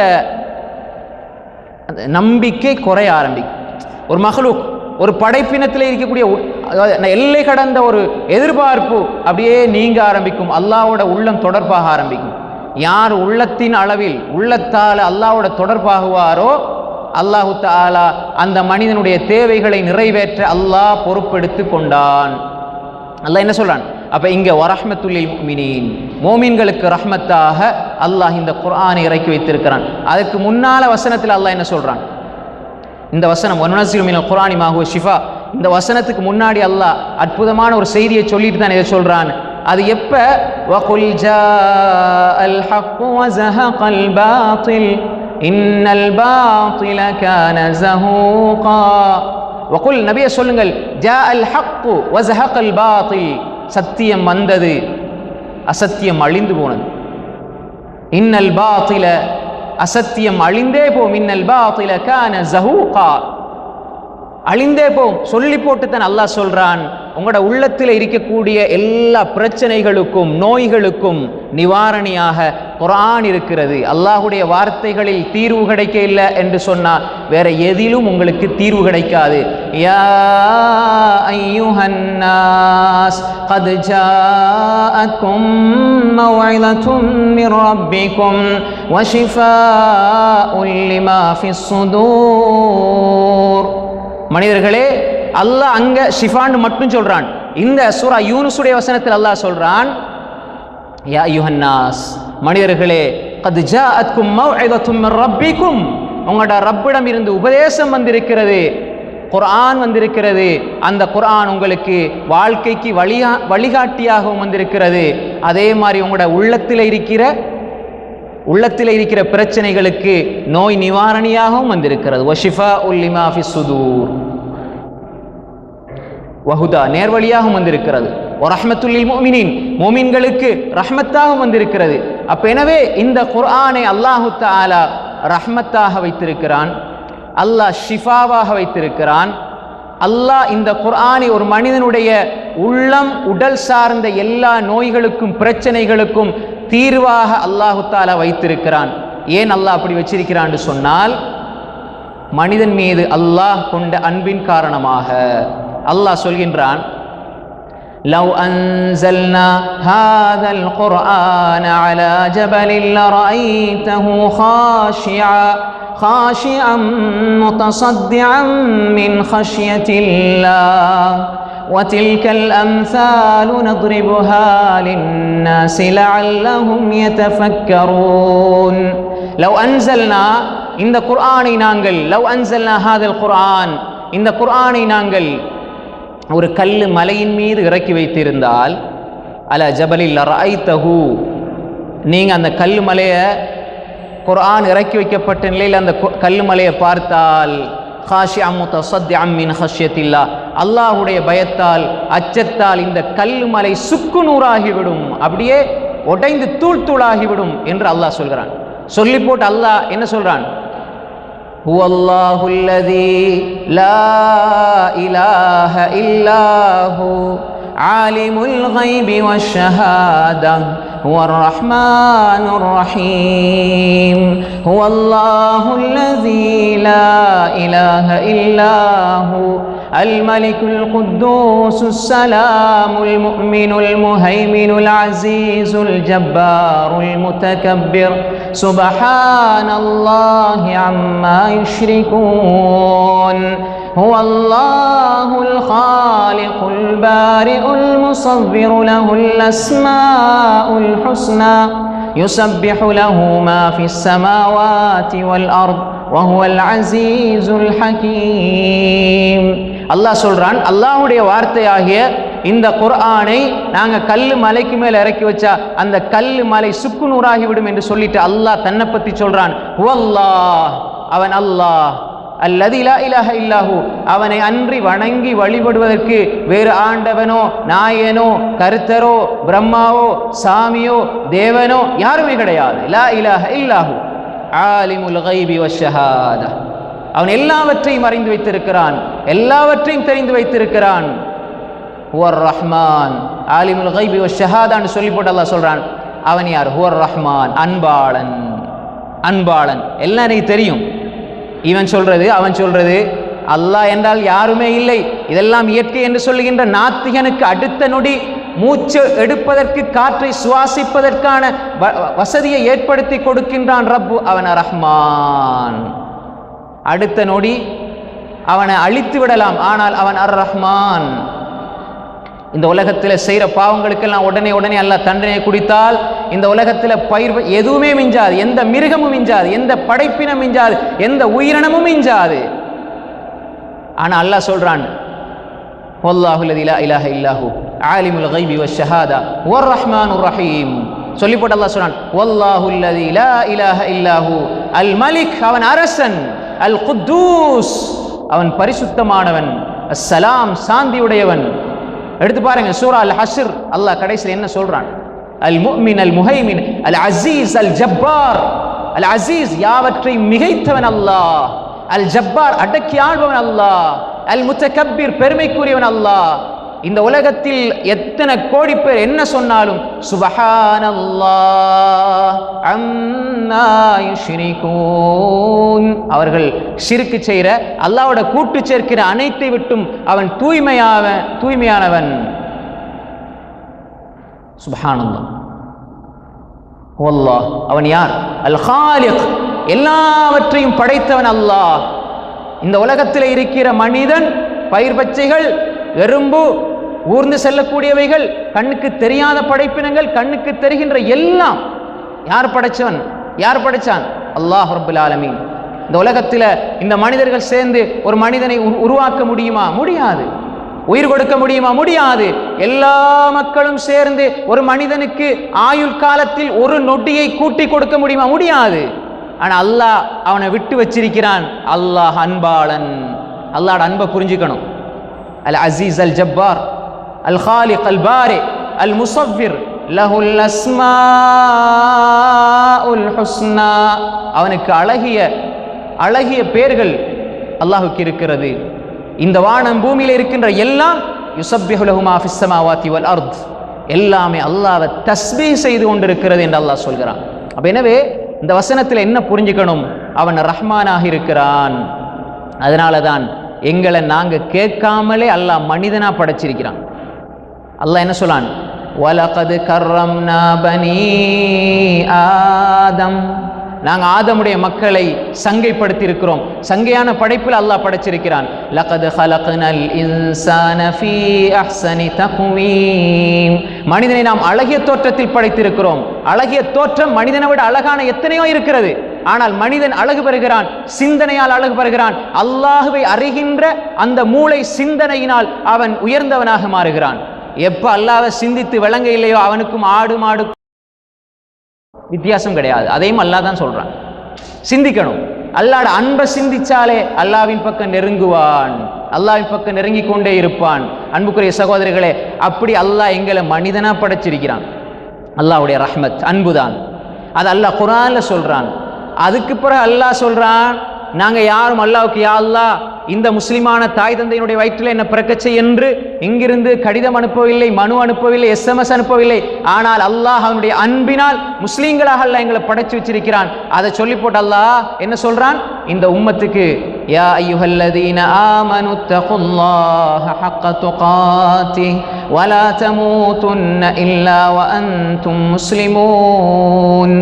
நம்பிக்கை குறைய ஆரம்பிக்கும். ஒரு மஹ்லூக், ஒரு படைப்பினத்தில் இருக்கக்கூடிய எல்லை கடந்த ஒரு எதிர்பார்ப்பு அப்படியே நீங்க ஆரம்பிக்கும். அல்லாஹ்வோட உள்ளம் தொடர்பாக ஆரம்பிக்கும். யார் உள்ளத்தின் அளவில் உள்ளத்தால் அல்லாஹ்வோட தொடர்பாகுவாரோ அல்லாஹு தஆலா அந்த மனிதனுடைய தேவைகளை நிறைவேற்ற அல்லாஹ் பொறுப்பெடுத்து கொண்டான். அல்லாஹ் என்ன சொல்றான்? அப்ப இங்க வரஹ்மத்துல் லில் முஃமினீன், மோமீன்களுக்கு ரஹ்மத்தாக அல்லாஹ் இந்த குர்ஆனை இறக்கி வைத்திருக்கிறான். அதுக்கு முன்னால வசனத்தில் அல்லாஹ் என்ன சொல்றான்? இந்த வசனம் வனுனஸ்ஸிலு மினல் குர்ஆனி மா ஹுவ ஷிஃபா, இந்த வசனத்துக்கு முன்னாடி அல்லாஹ் அற்புதமான ஒரு செய்தியை சொல்லிட்டு தான் இதை சொல்றான். அது எப்ப? வகுல் ஜாஅல் ஹக்கு வ ஸஹகல் பாத்தில் இன்னல் பாத்தில கான ஸஹூகா. வகுல், நபியே சொல்லுங்கள், ஜாஅல் ஹக்கு வ ஸஹகல் பாத்தில், சத்தியம் வந்தது, அசத்தியம் அழிந்து போனது. இன்னல் பாத்தில, அசத்தியம் அழிந்தே போம். இன்னல் பாத்தில கான ஸஹூகா, அழிந்தே போம். சொல்லி போட்டு தான் அல்லாஹ் சொல்றான், உங்களோட உள்ளத்தில் இருக்கக்கூடிய எல்லா பிரச்சனைகளுக்கும் நோய்களுக்கும் நிவாரணியாக குர்ஆன் இருக்கிறது. அல்லாஹ்வுடைய வார்த்தைகளில் தீர்வு கிடைக்க இல்லை என்று சொன்னால் வேற எதிலும் உங்களுக்கு தீர்வு கிடைக்காது. யா அய்யுஹன் நாஸ் கத் ஜாஅக்கும் மவ்இலத்தும் மிர் ரப்பிக்கும் வ ஷிஃபாஉன் லிமா ஃபிஸ் ஸுதூர். மனிதர்களே, அல்லாஹ் அங்க ஷிஃபான்னு மட்டும் சொல்றான். இந்த சூரா யூனுஸுடைய வசனத்தில் அல்லாஹ் சொல்றான், யா அய்யுஹன்னாஸ், மனிதர்களே, கத் ஜாஅத்கும் மவ்இதத்தும் மின் ரப்பிக்கும், உங்களோட ரப்பிடம் இருந்து உபதேசம் வந்திருக்கிறது, குர்ஆன் வந்திருக்கிறது. அந்த குர்ஆன் உங்களுக்கு வாழ்க்கைக்கு வழிகாட்டியாகவும் வந்திருக்கிறது. அதே மாதிரி உங்களோட உள்ளத்தில் இருக்கிற பிரச்சனைகளுக்கு நோய் நிவாரணியாகவும் வந்திருக்கிறது. வஷிஃபாஉல் லிமா ஃபிஸ் சுதூர், வஹுதா, நேர்வழியாகவும் வந்திருக்கிறது. ரஹ்மத்துல் லில் முஃமினீன், முஃமின்களுக்கு ரஹ்மத்தாகவும் வந்திருக்கிறது. அப்ப எனவே இந்த குர்ஆனை அல்லாஹு தஆலா ரஹ்மத்தாக வைத்திருக்கிறான், அல்லாஹ் ஷிஃபாவாக வைத்திருக்கிறான். அல்லாஹ் இந்த குர்ஆனை ஒரு மனிதனுடைய உள்ளம் உடல் சார்ந்த எல்லா நோய்களுக்கும் பிரச்சனைகளுக்கும் தீர்வாக அல்லாஹு தஆலா வைத்திருக்கிறான். ஏன் அல்லாஹ் அப்படி வச்சிருக்கிறான் என்று சொன்னால், மனிதன் மீது அல்லாஹ் கொண்ட அன்பின் காரணமாக. அல்லாஹ் சொல்கின்றான், லவ் அன்ஸல்னா ஹாதல் குர்ஆன அலா ஜபலின் லரஐதஹு خاشعا متصدعا من خشية الله وتلك الأمثال نضربها للناس لعلهم يتفكرون. لو أنزلنا இந்த குர்ஆனை நாங்கள், லவ் அன்ஸல்னா ஹாதல் குர்ஆன், இந்த குர்ஆனை நாங்கள் ஒரு கல்லு மலையின் மீது இறக்கி வைத்திருந்தால், அலா ஜபலில் லரஐதஹு, நீங்க அந்த கல்லு மலையை, குர்ஆன் இறக்கி வைக்கப்பட்ட நிலையில் அந்த கல்லு மலையை பார்த்தால், காஷிஅம் முத்தஸத்திஅம் மின் ஹஷ்யத்தில்லாஹ், அல்லாஹ்வுடைய பயத்தால் அச்சத்தால் இந்த கல்லு மலை சுக்கு நூறாகிவிடும், அப்படியே உடைந்து தூள் தூளாகிவிடும் என்று அல்லாஹ் சொல்கிறான். சொல்லி போட்டு அல்லாஹ் என்ன சொல்றான், ஹுவல்லாஹுல்லதீ லா இலாஹ இல்லாஹு ஆலிமுல் கைபி வஷ்ஷஹாதா ஹுவர் ரஹ்மானுர் ரஹீம். ஹுவல்லாஹுல்லதீ லா இலாஹ இல்லாஹு الملك القدوس السلام المؤمن المهيمن العزيز الجبار المتكبر سبحان الله عما يشركون. هو الله الخالق البارئ المصور له الأسماء الحسنى يسبح له ما في السماوات والأرض وهو العزيز الحكيم. அல்லாஹ் சொல்றான், அல்லாஹ்வுடைய வார்த்தையாகிய இந்த குர்ஆனை நாங்க கல்லு மலைக்கு மேல இறக்கி வச்சா அந்த கல்லு மலை சுக்கு நூறாகிவிடும் என்று சொல்லிட்டு அல்லாஹ் தன்னை பத்தி சொல்றான். ஹுவல்லாஹ், அவன் அல்லாஹ், அல்லதி லா இலாஹ இல்லாஹு, அவனை அன்றி வணங்கி வழிபடுவதற்கு வேறு ஆண்டவனோ நாயனோ கருத்தரோ பிரம்மாவோ சாமியோ தேவனோ யாருமே கிடையாது. லா இலாஹ இல்லாஹு ஆலிமுல் கைபி வஷ்ஷஹாதா, அவன் எல்லாவற்றையும் அறிந்து வைத்திருக்கிறான், எல்லாவற்றையும் தெரிந்து வைத்திருக்கிறான். ஹுவர் ரஹ்மான் ஆலிமுல் கைபி வஷ்ஷஹாதான்னு சொல்லி போட்டு அல்லாஹ் சொல்றான், அவன் யார்? ஹுவர் ரஹ்மான், அன்பாளன். அன்பாளன் எல்லாரையும் தெரியும். இவன் சொல்றது அவன் சொல்றது அல்லாஹ் என்றால் யாருமே இல்லை, இதெல்லாம் இயற்கை என்று சொல்லுகின்ற நாத்திகனுக்கு அடுத்த நொடி மூச்சு எடுப்பதற்கு காற்றை சுவாசிப்பதற்கான வசதியை ஏற்படுத்தி கொடுக்கின்றான் ரப்பு, அவன் ரஹ்மான். அடுத்த நொடி அவனை அழித்து விடலாம், ஆனால் அவன் அர் ரஹ்மான். இந்த உலகத்தில் செய்கிற பாவங்களுக்கெல்லாம் உடனே அல்லாஹ் தண்டனை குடித்தால் இந்த உலகத்தில் பயிர் எதுவுமே மிஞ்சாது, எந்த மிருகமும் மிஞ்சாது, எந்த படைப்பினம் மிஞ்சாது, எந்த உயிரினமும் மிஞ்சாது. ஆனால் அல்லாஹ் சொல்றான், வல்லாஹுல்லதீ லா இலாஹ இல்லாஹு ஆலிமுல் கைபி வஷ்ஷஹாதா வர் ரஹ்மானுர் ரஹீம். சொல்லி போட்டு அல்லாஹ் சொல்றான், வல்லாஹுல்லதீ லா இலாஹ இல்லாஹு அல் மலிக், அவன் அரசன், அல் குத்தூஸ், அவன் பரிசுத்தமானவன், அஸ்ஸலாம், சாந்தியுடையவன். எடுத்து பாருங்க சூரா அல் ஹஷ்ர், அல்லாஹ் கடைசியில் என்ன சொல்றான்? அல் முஃமின் அல் முஹைமின் அல் அசீஸ் அல் ஜப்பார். அல் அசீஸ் யாவற்றையும் மிகைத்தவன் அல்லாஹ், அல் ஜப்பார் அடக்கி ஆள்பவன் அல்லாஹ், அல் முத்தகப்பிர் பெருமைக்குரியவன் அல்லாஹ். இந்த உலகத்தில் எத்தனை கோடி பேர் என்ன சொன்னாலும் சுப்ஹானல்லாஹ் அம்மா யுஷ்ரிகூன், அவர்கள் ஷிர்க் செய்கிற அல்லாஹ்வோட கூட்டு சேர்க்கிற அனைத்தை விட்டும் அவன் தூய்மையானவன். சுப்ஹானல்லாஹ், வல்லாஹ், அவன் யார்? அல் காலிக், எல்லாவற்றையும் படைத்தவன் அல்லாஹ். இந்த உலகத்தில் இருக்கிற மனிதன் பயிர் பச்சைகள், எறும்பு, ஊர்ந்து செல்லக்கூடியவைகள், கண்ணுக்கு தெரியாத படைப்பினங்கள், கண்ணுக்கு தெரிகின்ற எல்லாம் யார் படைச்சவன்? யார் படைச்சான்? அல்லாஹ் ரப்பல் ஆலமீன். இந்த உலகத்தில் இந்த மனிதர்கள் சேர்ந்து ஒரு மனிதனை உருவாக்க முடியுமா? முடியாது. உயிர் கொடுக்க முடியுமா? முடியாது. எல்லா மக்களும் சேர்ந்து ஒரு மனிதனுக்கு ஆயுள் காலத்தில் ஒரு நொடியை கூட்டி கொடுக்க முடியுமா? முடியாது. ஆனால் அல்லாஹ் அவனை விட்டு வச்சிருக்கிறான். அல்லாஹ் அன்பாளன். அல்லாஹ்ட அன்பை புரிஞ்சுக்கணும். அல் அசீஸ் அல் ஜப்பார் அல் ஹாலிக் அல் பாரி அல் முஸவ்விர் லஹுல் அஸ்மாஉல் ஹுஸ்னா. அவனுக்கு அழகிய அழகிய பேர்கள் அல்லாஹுக்கு இருக்கிறது. இந்த வானம் பூமியில் இருக்கின்ற எல்லாம் யுஸப்பிஹு லஹு மா ஃபிஸ் ஸமாவாதி வல் அர்த், எல்லாமே அல்லாஹ்வை தஸ்பீஹ் செய்து கொண்டிருக்கிறது என்று அல்லாஹ் சொல்கிறான். அப்ப எனவே இந்த வசனத்தில் என்ன புரிஞ்சுக்கணும்? அவன் ரஹ்மானாக இருக்கிறான். அதனால தான் எங்களை நாங்கள் கேட்காமலே அல்லாஹ் மனிதனா படைச்சிருக்கிறான். அல்லாஹ் என்ன சொல்லான்? வலகது கர்ரம்னா பனி ஆதம், நாங்கள் ஆதமுடைய மக்களை சங்கைப்படுத்தி இருக்கிறோம். சங்கையான படைப்பில் அல்லாஹ் படைச்சிருக்கிறான். லகது ஹலக்னல் இன்சான ஃபீ அஹ்ஸனி தக்வீம், மனிதனை நாம் அழகிய தோற்றத்தில் படைத்திருக்கிறோம். அழகிய தோற்றம் மனிதனை விட அழகான எத்தனையோ இருக்கிறது. ஆனால் மனிதன் அழகு பெறுகிறான், சிந்தனையால் அழகு பெறுகிறான். அல்லாஹுவை அறிகின்ற அந்த மூளை சிந்தனையினால் அவன் உயர்ந்தவனாக மாறுகிறான். எப்ப அல்லாஹ்வை சிந்தித்து விளங்க இல்லையோ அவனுக்கும் ஆடு மாடு வித்தியாசம் கிடையாது. அதையும் அல்லாஹ் தான் சொல்றான். சிந்திக்கணும். அல்லாஹ்ட அன்பை சிந்திச்சாலே அல்லாஹ்வின் பக்கம் நெருங்குவான், அல்லாஹ்வின் பக்கம் நெருங்கி கொண்டே இருப்பான். அன்புக்குரிய சகோதரர்களே, அப்படி அல்லாஹ் எங்களை மனிதனா படைச்சிருக்கிறான். அல்லாஹ்வுடைய ரஹ்மத் அன்புதான். அது அல்லாஹ் குர்ஆன்ல சொல்றான். அதுக்கு பிறகு அல்லாஹ் சொல்றான், நாங்க யாரும் அல்லாஹ்வுக்கு யா அல்லாஹ் இந்த முஸ்லிமான தாய் தந்தையினுடைய வயிற்றில் என்ன பிறக்கச்சை என்று இங்கிருந்து கடிதம் அனுப்பவில்லை, மனு அனுப்பவில்லை, SMS அனுப்பவில்லை. ஆனால் அல்லாஹ் அவனுடைய அன்பினால் முஸ்லீம்களாக அல்லாஹ் எங்களை படைச்சு வச்சிருக்கிறான். அதை சொல்லி போட்டு அல்லாஹ் என்ன சொல்றான்? இந்த உம்மத்துக்கு யா அய்யுஹல்லதீன ஆமனு தகுல்லாஹ ஹக்க துகாத்திஹ் வலா தமூதுன்ன இல்லா வ அன்தும் முஸ்லிமூன்.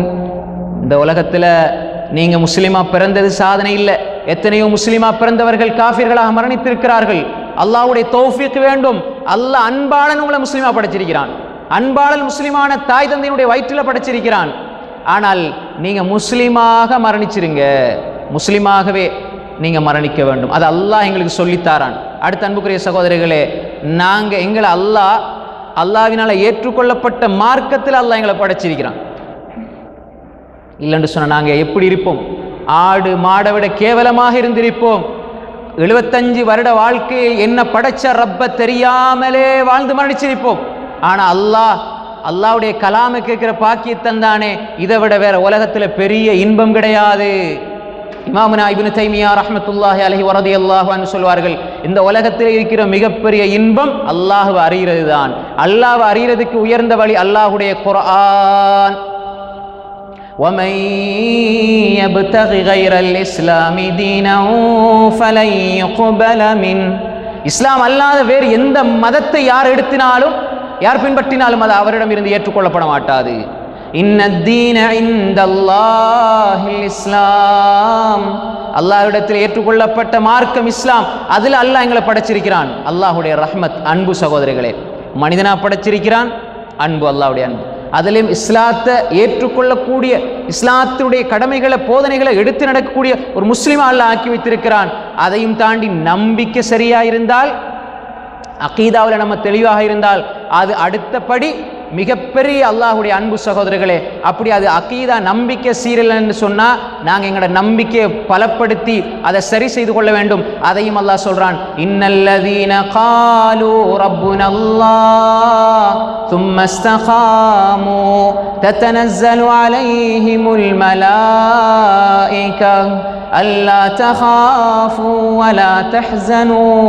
இந்த உலகத்தில் நீங்க முஸ்லிமா பிறந்தது சாதனை இல்லை. எத்தனையோ முஸ்லிமா பிறந்தவர்கள் காஃபிர்களாக மரணித்திருக்கிறார்கள். அல்லாஹ்வுடைய தௌஃபீக் வேண்டும். அல்லாஹ் அன்பாளன் உங்களை முஸ்லிமா படைச்சிருக்கிறான். அன்பாளன் முஸ்லிமான தாய் தந்தையினுடைய வயிற்றில் படைச்சிருக்கிறான். ஆனால் நீங்க முஸ்லிமாக மரணிச்சிருங்க, முஸ்லிமாகவே நீங்க மரணிக்க வேண்டும். அது அல்லாஹ் எங்களுக்கு சொல்லித்தாரான். அடுத்த அன்புக்குரிய சகோதரர்களே, நாங்க எங்களை அல்லாஹ்வினால ஏற்றுக்கொள்ளப்பட்ட மார்க்கத்தில் அல்லாஹ் எங்களை படைச்சிருக்கிறான். இல்லைன்னு சொன்ன நாங்கள் எப்படி இருப்போம்? ஆடு மாடை விட கேவலமாக இருந்திருப்போம். 75 வருட வாழ்க்கையில் என்ன படைச்ச ரப்ப தெரியாமலே வாழ்ந்து மரணிச்சிருப்போம். ஆனால் அல்லாஹ்வுடைய கலாமை கேட்கிற பாக்கியத்தன் தானே, இதை விட வேற உலகத்தில் பெரிய இன்பம் கிடையாது. இமாமுனா இப்னு தைமியா ரஹ்மத்துல்லாஹி அலைஹி வரதியல்லாஹு அன்ஹு சொல்வார்கள், இந்த உலகத்தில் இருக்கிற மிகப்பெரிய இன்பம் அல்லாஹ்வை அறிகிறது தான். அல்லாஹ்வை அறிகிறதுக்கு உயர்ந்த வழி அல்லாஹ்வுடைய குர்ஆன். وَمَن يَبْتَغِ غَيْرَ الْإِسْلَامِ دِينًا فَلَن يُقْبَلَ مِنْهُ. இஸ்லாம் அல்லாத வேறு எந்த மதத்தை யார் எடுத்தினாலும் யார் பின்பற்றினாலும் அது அவரிடம் இருந்து ஏற்றுக்கொள்ளப்பட மாட்டாது. இன்ன தீன இன்தல்லாஹில் இஸ்லாம், அல்லாஹ்விடத்தில் ஏற்றுக்கொள்ளப்பட்ட மார்க்கம் இஸ்லாம். அதில் அல்லாஹ் எங்களை படைச்சிருக்கிறான். அல்லாஹ்வுடைய ரஹ்மத் அன்பு சகோதரிகளே, மனிதனா படைச்சிருக்கிறான். அன்பு அல்லாஹ்வுடைய அன்பு. அதிலும் இஸ்லாத்தை ஏற்றுக்கொள்ளக்கூடிய, இஸ்லாத்துடைய கடமைகளை போதனைகளை எடுத்து நடக்கக்கூடிய ஒரு முஸ்லிமா அல்லாஹ் ஆக்கி வைத்திருக்கிறான். அதையும் தாண்டி நம்பிக்கை சரியா இருந்தால், அகீதாவில் நம்ம தெளிவாக இருந்தால், அது அடுத்தபடி மிகப்பெரிய அல்லாஹ்வுடைய அன்பு சகோதரர்களே. அப்படி அது அகீதா நம்பிக்கை சீரல்னு சொன்னா நாங்கள் எங்களோட நம்பிக்கையை பலப்படுத்தி அதை சரி செய்து கொள்ள வேண்டும். அதையும் அல்லாஹ் சொல்றான், இன்னல்லதீன காலு ரப்புனல்லாஹ் ثم استقاموا تتنزل عليهم الملائكة ألا تخافوا ولا تحزنوا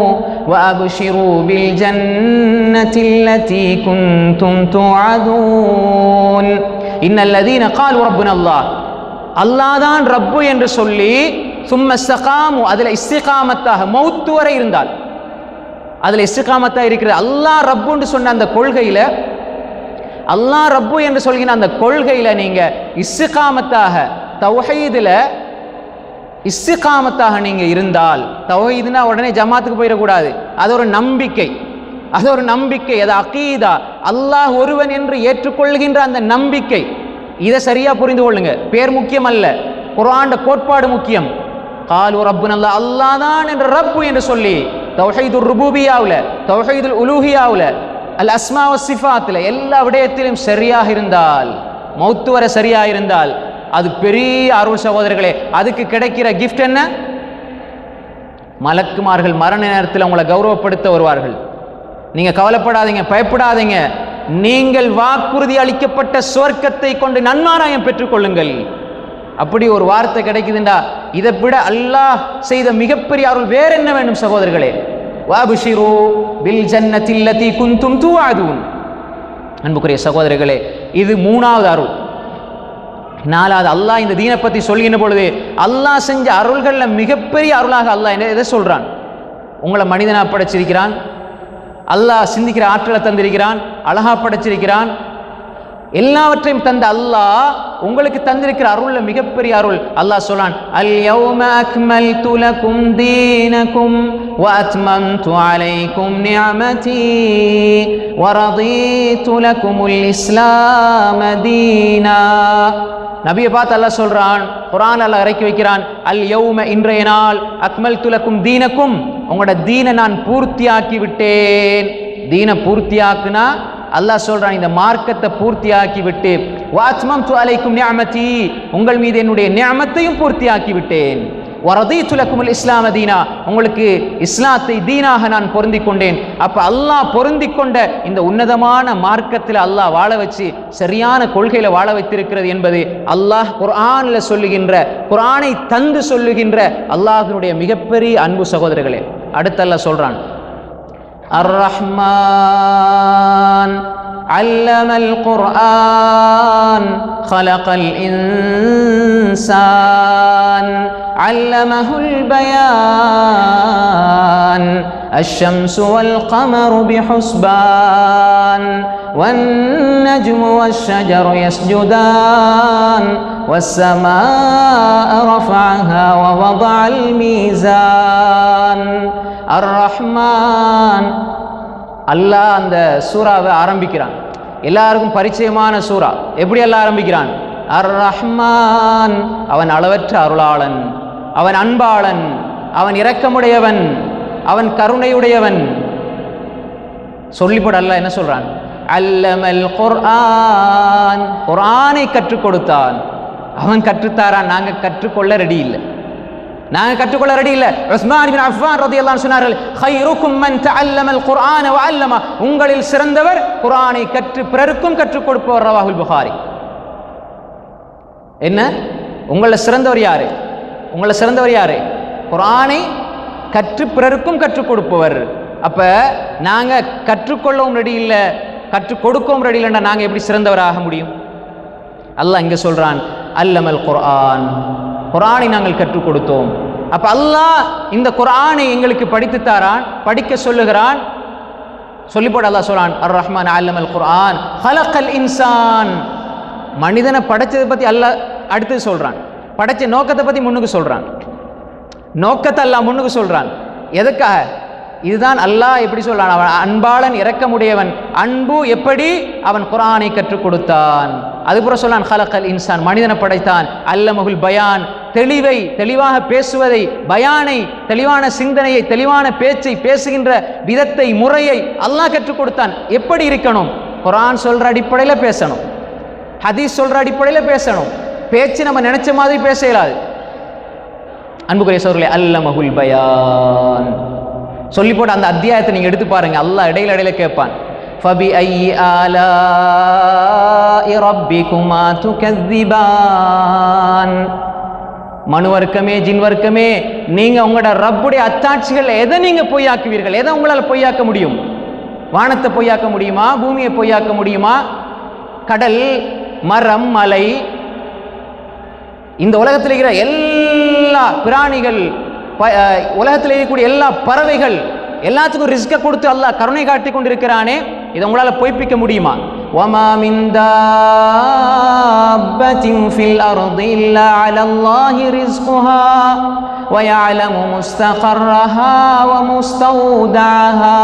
وأبشروا بالجنة التي كنتم توعدون. إن الذين قالوا ربنا الله, அல்லாஹ் தான் ரப்பு என்று சொல்லி ثم استقاموا, அதில் இஸ்திகாமத்தாக மௌத்து வரை இருந்தால், அதில் இஸ்திகாமத்தாக இருக்கிறது. அல்லாஹ் ரப்புன்னு சொன்ன அந்த கொள்கையில், அல்லாஹ் ரப்பு என்று சொல்கிற அந்த கொள்கையில் நீங்க இஸ்திகாமத்தாக தௌஹீதுல இஸ்திகாமத்தாக நீங்க இருந்தால், தௌஹீதுனா உடனே ஜமாத்துக்கு போயிடக்கூடாது. அது ஒரு நம்பிக்கை, அது ஒரு நம்பிக்கை, அது அகீதா, அல்லாஹ் ஒருவன் என்று ஏற்றுக்கொள்கின்ற அந்த நம்பிக்கை. இதை சரியா புரிந்து கொள்ளுங்க. பேர் முக்கியம் அல்ல, குர்ஆன் கோட்பாடு முக்கியம். காலு ரப்புனா அல்லாஹ் தான் என்ற ரப்பு என்று சொல்லி தௌஹீதுர் ருபூபியாவுல, தௌஹீதுல் உலூஹியாவுல, அல் அஸ்மா வ சிஃபாத்துல எல்லா விடயத்திலும் சரியாக இருந்தால், மௌத்து வரை சரியாக இருந்தால் அது பெரிய அருள் சகோதரர்களே. அதுக்கு கிடைக்கிற கிஃப்ட் என்ன? மலக்குமார்கள் மரண நேரத்தில் உங்களை கௌரவப்படுத்த வருவார்கள். நீங்க கவலைப்படாதீங்க, பயப்படாதீங்க, நீங்கள் வாக்குறுதி அளிக்கப்பட்ட சுவர்க்கத்தை கொண்டு நன்மாராயம் பெற்றுக்கொள்ளுங்கள். அப்படி ஒரு வார்த்தை கிடைக்குதுண்டா, இதை விட அல்லாஹ் செய்த மிகப்பெரிய அருள் வேற என்ன வேண்டும் சகோதரர்களே? வஅப்ஷிரு பில் ஜன்னத்தில் லதி குன்தும் துஅதுன். அன்புக்குரிய சகோதரர்களே, இது மூணாவது அருள். நாலாவது, அல்லாஹ் இந்த தீனை பற்றி சொல்கின்ற பொழுது அல்லாஹ் செஞ்ச அருள்களில் மிகப்பெரிய அருளாக அல்லாஹ் என்ன எதை சொல்றான்? உங்களை மனிதனாக படைச்சிருக்கிறான், அல்லாஹ் சிந்திக்கிற ஆற்றலை தந்திருக்கிறான், அழகா படைச்சிருக்கிறான். எல்லாவற்றையும் தந்த அல்லாஹ் உங்களுக்கு தந்திருக்கிற அருள்ல மிகப்பெரிய அருள் அல்லாஹ் சொல்றான், அல் யௌம அக்மல்து லகும் தீனகும் வ அத்மம்து அலைக்கும் நிஅமதி வ ரதீது லகுமுல் இஸ்லாம் தீனா. நபியை பார்த்து அல்லாஹ் சொல்றான், குர்ஆன் அல்லாஹ் இறக்கி வைக்கிறான், அல் யௌம இன்றைய நாள், அக்மல்து லகும் தீனக்கும் உங்களோட தீனை நான் பூர்த்தியாக்கி விட்டேன். தீனை பூர்த்தியாக்குனா அல்லாஹ் சொல்றான், இந்த மார்க்கத்தை பூர்த்தியாக்கி விட்டு, வஅத்மம்து அலைக்கும் நிஅமதி உங்கள் மீது என்னுடைய நிஅமத்தையும் பூர்த்தியாக்கி விட்டேன். வரதீது லகுமுல் இஸ்லாம் தீனா உங்களுக்கு இஸ்லாத்தை தீனாக நான் பொருந்திக் கொண்டேன். அப்ப அல்லாஹ் பொருந்திக் கொண்ட இந்த உன்னதமான மார்க்கத்தில் அல்லாஹ் வாழ வச்சு சரியான கொள்கையில வாழ வைத்திருக்கிறது என்பது அல்லாஹ் குர்ஆன்ல சொல்லுகின்ற, குர்ஆனை தந்து சொல்லுகின்ற அல்லாஹ்வினுடைய மிகப்பெரிய அன்பு சகோதரர்களே. அடுத்து அல்லாஹ் சொல்றான், الرحمن علم القرآن خلق الإنسان علمه البيان الشمس والقمر بحسبان والنجم والشجر يسجدان والسماء رفعها ووضع الميزان. அர்-ரஹ்மான் அல்லாஹ் அந்த சூறாவை ஆரம்பிக்கிறான். எல்லாருக்கும் பரிச்சயமான சூறா. எப்படி அல்லாஹ் ஆரம்பிக்கிறான்? அர்-ரஹ்மான், அவன் அளவற்ற அருளாளன், அவன் அன்பாளன், அவன் இரக்கமுடையவன், அவன் கருணையுடையவன். சொல்லிப்போட அல்லாஹ் என்ன சொல்றான்? அல்லமல் குர்ஆன், குர்ஆனை கற்றுக் கொடுத்தான். அவன் கற்றுத்தாரான், நாங்க கற்றுக்கொள்ள ரெடி இல்லை, நாங்க கற்றுக்கொள்ள ரெடி இல்லை. உஸ்மான் இப்னு அஃபான் ரலியல்லாஹு அன்ஹு சொன்னார்கள், கைருக்கும் மன் தஅல்லமல் குர்ஆன வ அல்லம, உங்களில் சிறந்தவர் குர்ஆனை கற்று பிறருக்கும் கற்றுக் கொடுப்பவர். ரவாஹுல் புகாரி. என்ன உங்களை சிறந்தவர் யாரு? உங்களை சிறந்தவர் யாரு? குர்ஆனை கற்று பிறருக்கும் கற்றுக் கொடுப்பவர். அப்ப நாங்க கற்றுக்கொள்ளவும் ரெடி இல்லை, கற்றுக் கொடுக்கவும் ரெடி இல்லைன்னா நாங்க எப்படி சிறந்தவராக முடியும்? அல்லாஹ் இங்க சொல்றான், அல்லமல் குர்ஆன், குர்ஆனை நாங்கள் கற்றுக் கொடுத்தோம். அப்ப அல்லாஹ் இந்த குர்ஆனை எங்களுக்கு படித்து தாரான், படிக்க சொல்லுகிறான். சொல்லி போட அல்லாஹ் சொல்றான், அர் ரஹ்மான் அல்லமல் குர்ஆன் ஹலக்கல் இன்சான், மனிதனை படைச்சதை பத்தி அல்லாஹ் அடுத்து சொல்றான், படைச்ச நோக்கத்தை பத்தி முன்னுக்கு சொல்றான். நோக்கத்தை அல்லாஹ் முன்னுக்கு சொல்றான். எதுக்காக? இதுதான் அல்லாஹ் எப்படி சொல்றான், அவன் அன்பாளன், இரக்கமுடையவன். அன்பு எப்படி? அவன் குர்ஆனை கற்றுக் கொடுத்தான். அதுபோல சொல்லான், ஹலக்கல் இன்சான், மனிதனை படைத்தான். அல்லமஹுல் பயான், தெளிவை, தெளிவாக பேசுவதை, பயானை, தெளிவான சிந்தனையை, தெளிவான பேச்சை, பேசுகின்ற விதத்தை, முறையை அல்லாஹ் கற்றுக் கொடுத்தான். எப்படி இருக்கணும்? குர்ஆன் சொல்ற அடிப்படையில் பேசணும், ஹதீஸ் சொல்ற அடிப்படையில் பேசணும். பேச்சு நம்ம நினைச்ச மாதிரி பேச இயலாது. அன்புக்குரிய சகோதரர்களே, அல்லமஹுல் பயான் சொல்லி போட்டு அந்த அத்தியாயத்தை நீங்க எடுத்து பாருங்க. அல்லாஹ் இடையில இடையில கேட்பான், فَبِأَيِّ آلَاءِ رَبِّكُمَا تُكَذِّبَانِ, மனு வர்க்கமே, ஜின் வர்க்கமே, நீங்க உங்களோட ரப்புடைய அத்தாட்சிகள் எதை நீங்க பொய்யாக்குவீர்கள்? எதை உங்களால் பொய்யாக்க முடியும்? வானத்தை பொய்யாக்க முடியுமா? பூமியை பொய்யாக்க முடியுமா? கடல், மரம், மலை, இந்த உலகத்தில் இருக்கிற எல்லா பிராணிகள், உலகத்தில் இருக்கக்கூடிய எல்லா பறவைகள், எல்லாத்துக்கும் ரிஸ்கை கொடுத்து அல்லாஹ் கருணை காட்டி கொண்டிருக்கிறானே, இதை உங்களால் பொய்ப்பிக்க முடியுமா? وَمَا مِن دَابَّةٍ فِي الْأَرْضِ إِلَّا عَلَى اللَّهِ رِزْقُهَا وَيَعْلَمُ مُسْتَقَرَّهَا وَمُسْتَوْدَعَهَا.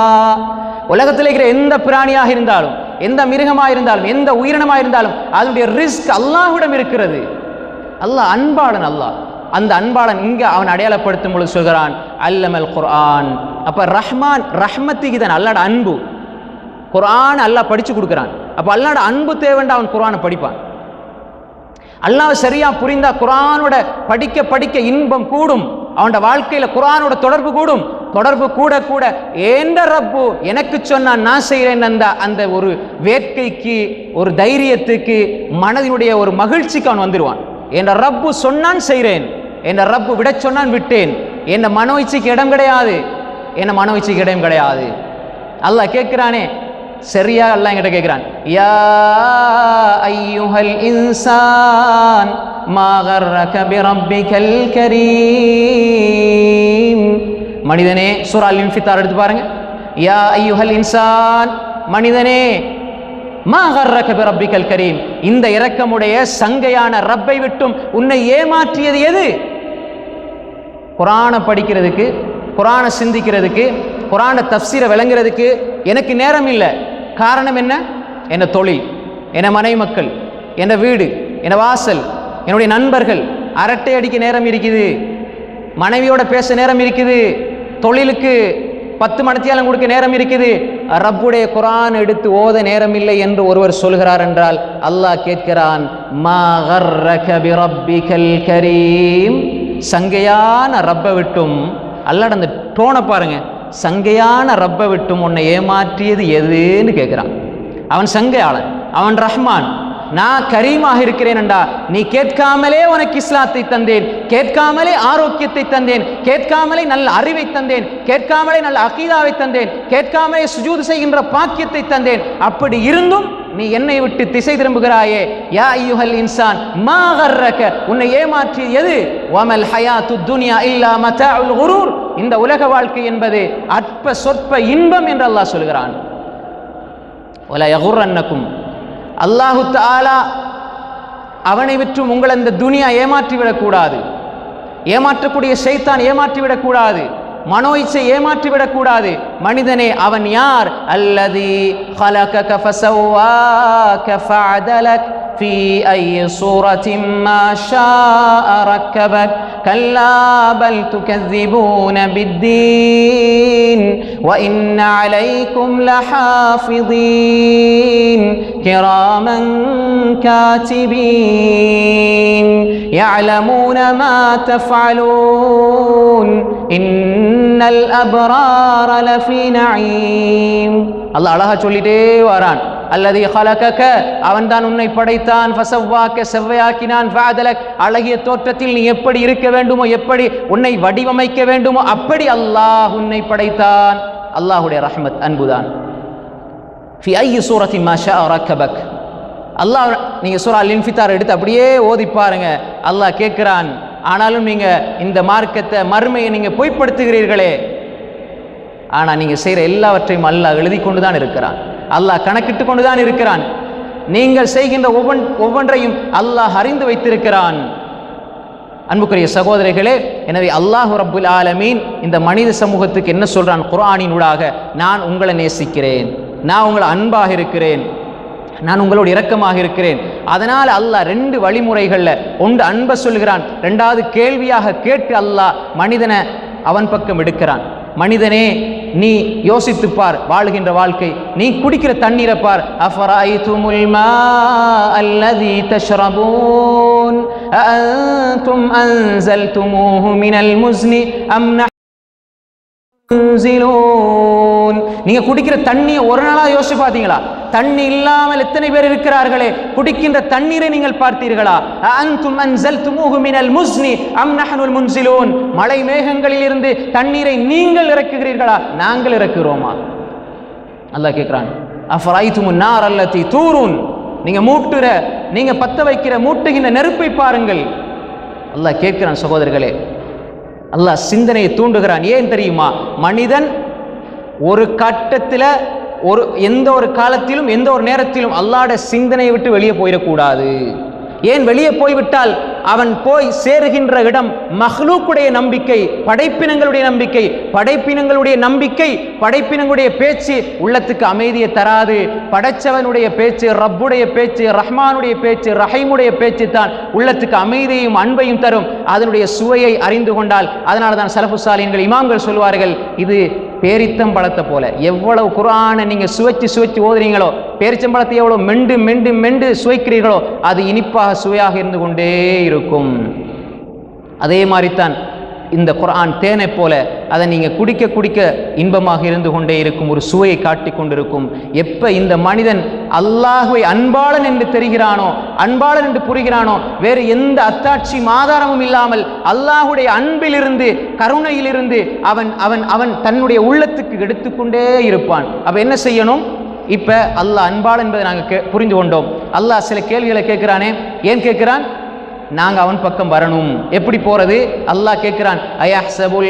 உலகத்தில் இருக்கிற எந்த பிராணியாக இருந்தாலும், எந்த மிருகமாக இருந்தாலும், எந்த உயிரினமாக இருந்தாலும் அதனுடைய ரிஸ்க் அல்லாஹ்விடம் இருக்கிறது. அல்லாஹ் அன்பாளன். அல்லாஹ் அந்த அன்பாளன் இங்கே அவன் அடையாளப்படுத்தும் பொழுது சொல்கிறான் அல்லமல் குர்ஆன். அப்போ ரஹ்மான் ரஹ்மத்திக்கு தான் அல்லாட அன்பு. குர்ஆன் அல்லாஹ் படித்து கொடுக்குறான். அப்போ அல்லாட அன்பு தேவைண்டா அவன் குர்ஆனை படிப்பான். அல்லாஹ் சரியா புரிந்தா குர்ஆனோட படிக்க படிக்க இன்பம் கூடும். அவனோட வாழ்க்கையில குர்ஆனோட தொடர்பு கூடும். தொடர்பு கூட கூட ஏண்ட ரப்பு எனக்கு சொன்னான் நான் செய்கிறேன் அந்த ஒரு வேட்கைக்கு, ஒரு தைரியத்துக்கு, மனதினுடைய ஒரு மகிழ்ச்சிக்கு அவன் வந்துடுவான். என்ற ரப்பு சொன்னான் செய்கிறேன், என்ற ரப்பு விட சொன்னான் விட்டேன். என்ன மனோயிச்சைக்கு இடம் கிடையாது, என்ன மனோயிச்சைக்கு இடம் கிடையாது. அல்லாஹ் கேட்கிறானே சரியா, அல்லாஹ் என்கிட்ட கேட்கிறான் யா அய்யுஹல் இன்சான் மா கர்ரக பிரப்பிகல் கரீம். மனிதனே, சூரா அல்-இன்ஃபித்தார் எடுத்து பாருங்க. யா அய்யுஹல் இன்சான், மனிதனே, மா கர்ரக பிரப்பிகல் கரீம், இந்த இரக்கமுடைய சங்கையான ரப்பை விட்டும் உன்னை ஏமாற்றியது எது? குர்ஆனை படிக்கிறதுக்கு, குர்ஆனை சிந்திக்கிறதுக்கு, குர்ஆன தஃப்சீரை விளங்குறதுக்கு எனக்கு நேரம் இல்லை. காரணம் என்ன? என்ன தொழில், என்ன மனை மக்கள், என்ன வீடு, என்ன வாசல், என்னுடைய நண்பர்கள், அரட்டை அடிக்க நேரம் இருக்குது, மனைவியோட பேச நேரம் இருக்குது, தொழிலுக்கு 10 மணித்தியாலம் கொடுக்க நேரம் இருக்குது, ரப்புடைய குர்ஆன் எடுத்து ஓத நேரம் இல்லை என்று ஒருவர் சொல்கிறார் என்றால் அல்லாஹ் கேட்கிறான் மா கர்ரக பிரப்பிகல் கரீம், சங்கையான ரப்பை விட்டும். அல்லாஹ் அந்த டோனை பாருங்க, சங்கையான ரப்பை விட்டும் உன்னை ஏமாற்றியது எதுன்னு கேட்கிறான். அவன் சங்கையாளன், அவன் ரஹ்மான். நான் கரீமாக இருக்கிறேன் என்றா நீ கேட்காமலே உனக்கு இஸ்லாத்தை தந்தேன், கேட்காமலே ஆரோக்கியத்தை தந்தேன், கேட்காமலே நல்ல அறிவை தந்தேன், கேட்காமலே நல்ல அகீதாவை தந்தேன், கேட்காமலே சுஜூது செய்கின்ற பாக்கியத்தை தந்தேன். அப்படி இருந்தும் நீ என்னை விட்டு திசை திரும்புகிறாயே. யா அய்யுஹல் இன்சான் மா கர்ரக, உன்னை ஏமாற்றியது எது? வமல் ஹயாத்து துன்யா இல்லா மதாஉல் குரூர், இந்த உலக வாழ்க்கை என்பது அற்ப சொற்ப இன்பம் என்று அல்லாஹ் சொல்கிறான். வலா யகுர்ரன்னக்கும், அல்லாஹு தஆலா அவனை விற்றும் உங்களை இந்த துனியா ஏமாற்றிவிடக்கூடாது, ஏமாற்றக்கூடிய ஷைத்தான் ஏமாற்றிவிடக்கூடாது, மனோ இச்சை ஏமாற்றிவிடக்கூடாது. மனிதனே, அவன் யார்? அல்லதி خلقك فسواك فعدلك في أي صورة ما شاء ركبك كلا بل تكذبون بالدين وإن عليكم لحافظين كراما كاتبين يعلمون ما تفعلون إن الأبرار لفي نعيم. அல்லாஹ் அழகா சொல்லிட்டே வரான். அல்லதி خلقك, அவன் தான் உன்னை படைத்தான், ஃபஸவ்வாக, செவ்வையாக்கினான், ஃபஅதலக், அழகிய தோற்றத்தில் நீ எப்படி இருக்க வேண்டுமோ, எப்படி உன்னை வடிவமைக்க வேண்டுமோ அப்படி அல்லாஹ் உன்னை படைத்தான். அல்லாஹ்வுடைய ரஹ்மத், அன்புதான். ஃபி ஐ சூரத்தின் மா ஷா ரக்கபக். அல்லாஹ், நீங்க சூரா அல்-இன்ஃபித்தார் எடுத்து அப்படியே ஓதி பாருங்க. அல்லாஹ் கேட்கிறான், ஆனாலும் நீங்க இந்த மார்க்கத்தை, மறுமையை நீங்க பொய்ப்படுத்துகிறீர்களே. ஆனால் நீங்கள் செய்கிற எல்லாவற்றையும் அல்லாஹ் எழுதி கொண்டு தான் இருக்கிறான், அல்லாஹ் கணக்கிட்டு கொண்டு தான் இருக்கிறான். நீங்கள் செய்கின்ற ஒவ்வொன்றையும் அல்லாஹ் அறிந்து வைத்திருக்கிறான். அன்புக்குரிய சகோதரிகளே, எனவே அல்லாஹ் ரப்புல் ஆலமீன் இந்த மனித சமூகத்துக்கு என்ன சொல்றான் குர்ஆனின் ஊடாக? நான் உங்களை நேசிக்கிறேன், நான் உங்களை அன்பாக இருக்கிறேன், நான் உங்களோட இரக்கமாக இருக்கிறேன். அதனால் அல்லாஹ் 2 வழிமுறைகளில், ஒன்று அன்பை சொல்கிறான், 2வது கேள்வியாக கேட்டு அல்லாஹ் மனிதனை அவன் பக்கம் எடுக்கிறான். மனிதனே, நீ யோசித்துப்பார் வாழுகின்ற வாழ்க்கை, நீ குடிக்கிற தண்ணீரை பார். அஃபரைதுமுல் மா அல்லதி தஷ்ரபூன் அஅன்தும் அன்ஸல்துமூஹு மினல் முஸ்னி அம் நஹ்னுன். நீங்க குடிக்கிற தண்ணியை ஒரு நாளா யோசிச்சு பார்த்தீங்களா? தண்ணி இல்லாமல் எத்தனை பேர் இருக்கிறார்களே, குடிக்கின்ற தண்ணீரை நீங்கள் பார்த்தீர்களா? அன்தும் அன்ஸல்துமூஹு மினல் முஸ்னி அம் நஹ்னுல் முன்ஸிலூன். மழை மேகங்களில் இருந்து தண்ணீரை நீங்கள் இறக்குகிறீர்களா, நாங்கள் இறக்குகிறோமா? அல்லாஹ் கேட்கிறான், அஃபரைதுமுன் நார் அல்லதி தூருன். நீங்க மூட்டுற, நீங்க பத்த வைக்கிற, மூட்டுகின்ற நெருப்பை பாருங்கள். அல்லாஹ் கேட்கிறான். சகோதரர்களே, அல்லாஹ் சிந்தனையை தூண்டுகிறான். ஏன் தெரியுமா? மனிதன் ஒரு கட்டத்தில் எந்த ஒரு காலத்திலும் எந்த ஒரு நேரத்திலும் அல்லாஹ்வுடைய சிந்தனையை விட்டு வெளியே போயிடக்கூடாது. ஏன் வெளியே போய்விட்டால் அவன் போய் சேருகின்ற இடம் மஹ்லூக்குடைய நம்பிக்கை, படைப்பினங்களுடைய நம்பிக்கை. படைப்பினங்களுடைய நம்பிக்கை, படைப்பினங்களுடைய பேச்சு உள்ளத்துக்கு அமைதியை தராது. படைச்சவனுடைய பேச்சு, ரப்புடைய பேச்சு, ரஹ்மானுடைய பேச்சு, ரஹீமுடைய பேச்சு தான் உள்ளத்துக்கு அமைதியையும் அன்பையும் தரும். அதனுடைய சுவையை அறிந்து கொண்டால், அதனால தான் சலஃபு சாலிஹீன்கள் இமாம்கள் சொல்வார்கள், இது பேரித்தம்பழத்தை போல. எவ்வளவு குர்ஆனை நீங்க சுவைச்சு ஓதுறீங்களோ, பேரிச்சம்பழத்தை எவ்வளவு மெண்டு சுவைக்கிறீர்களோ, அது இனிப்பாக சுவையாக இருந்து கொண்டே இருக்கும். அதே மாதிரித்தான் இந்த குர்ஆன் தேனை போல, அதை நீங்க குடிக்க குடிக்க இன்பமாக இருந்து கொண்டே இருக்கும், ஒரு சுவையை காட்டி கொண்டிருக்கும். எப்ப இந்த மனிதன் அல்லாஹ்வை அன்பாளன் என்று தெரிகிறானோ, அன்பாளன் என்று புரிகிறானோ, வேறு எந்த அத்தாட்சி ஆதாரமும் இல்லாமல் அல்லாஹ்வுடைய அன்பிலிருந்து, கருணையிலிருந்து அவன் அவன் அவன் தன்னுடைய உள்ளத்துக்கு எடுத்துக்கொண்டே இருப்பான். அப்ப என்ன செய்யணும்? இப்ப அல்லாஹ் அன்பாளன் என்பதை நாங்கள் புரிந்து கொண்டோம். அல்லாஹ் சில கேள்விகளை கேட்கிறானே, ஏன் கேட்கிறான்? நாங்க அவன் பக்கம் வரணும். எப்படி போறது? அல்லாஹ் கேட்கிறான், அயஹ்சபுல்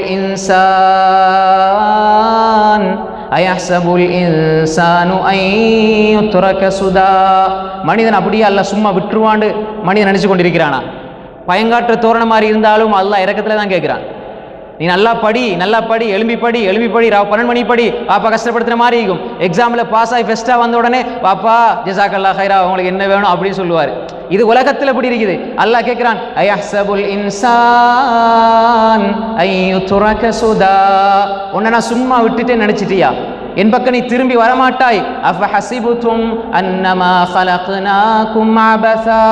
இன்சானு ஐயுத்ரக சுதா. மனிதன் அப்படியே அல்லாஹ் சும்மா விட்டுருவான்னு மனிதன் நினைச்சு கொண்டிருக்கிறானா? பயங்காற்ற தோரண மாதிரி இருந்தாலும் அல்லாஹ் இறக்கத்துல தான் கேட்கிறான். நீ நல்லா படி எழும்பி படி 12 மணி படி, பாப்பா கஷ்டப்படுத்துற மாதிரி இருக்கும். எக்ஸாம்ல பாஸ் ஆகி ஃபெஸ்டா வந்த உடனே பாப்பா ஜஸாக்கல்லாஹ் ஹைரா, உங்களுக்கு என்ன வேணும் அப்படின்னு சொல்லுவார். இது உலகத்தில் எப்படி இருக்குது? அல்லாஹ் கேட்கிறான், அயஹ்சபுல் இன்சான் ஐயுத்ரக சுதா. உன்னை நான் சும்மா விட்டுட்டே நினைச்சிட்டியா? என் பக்கம் நீ திரும்பி வரமாட்டாய். அஃபஹஸிபுதும் அன்னமா ஹலக்னாகும் அபஸா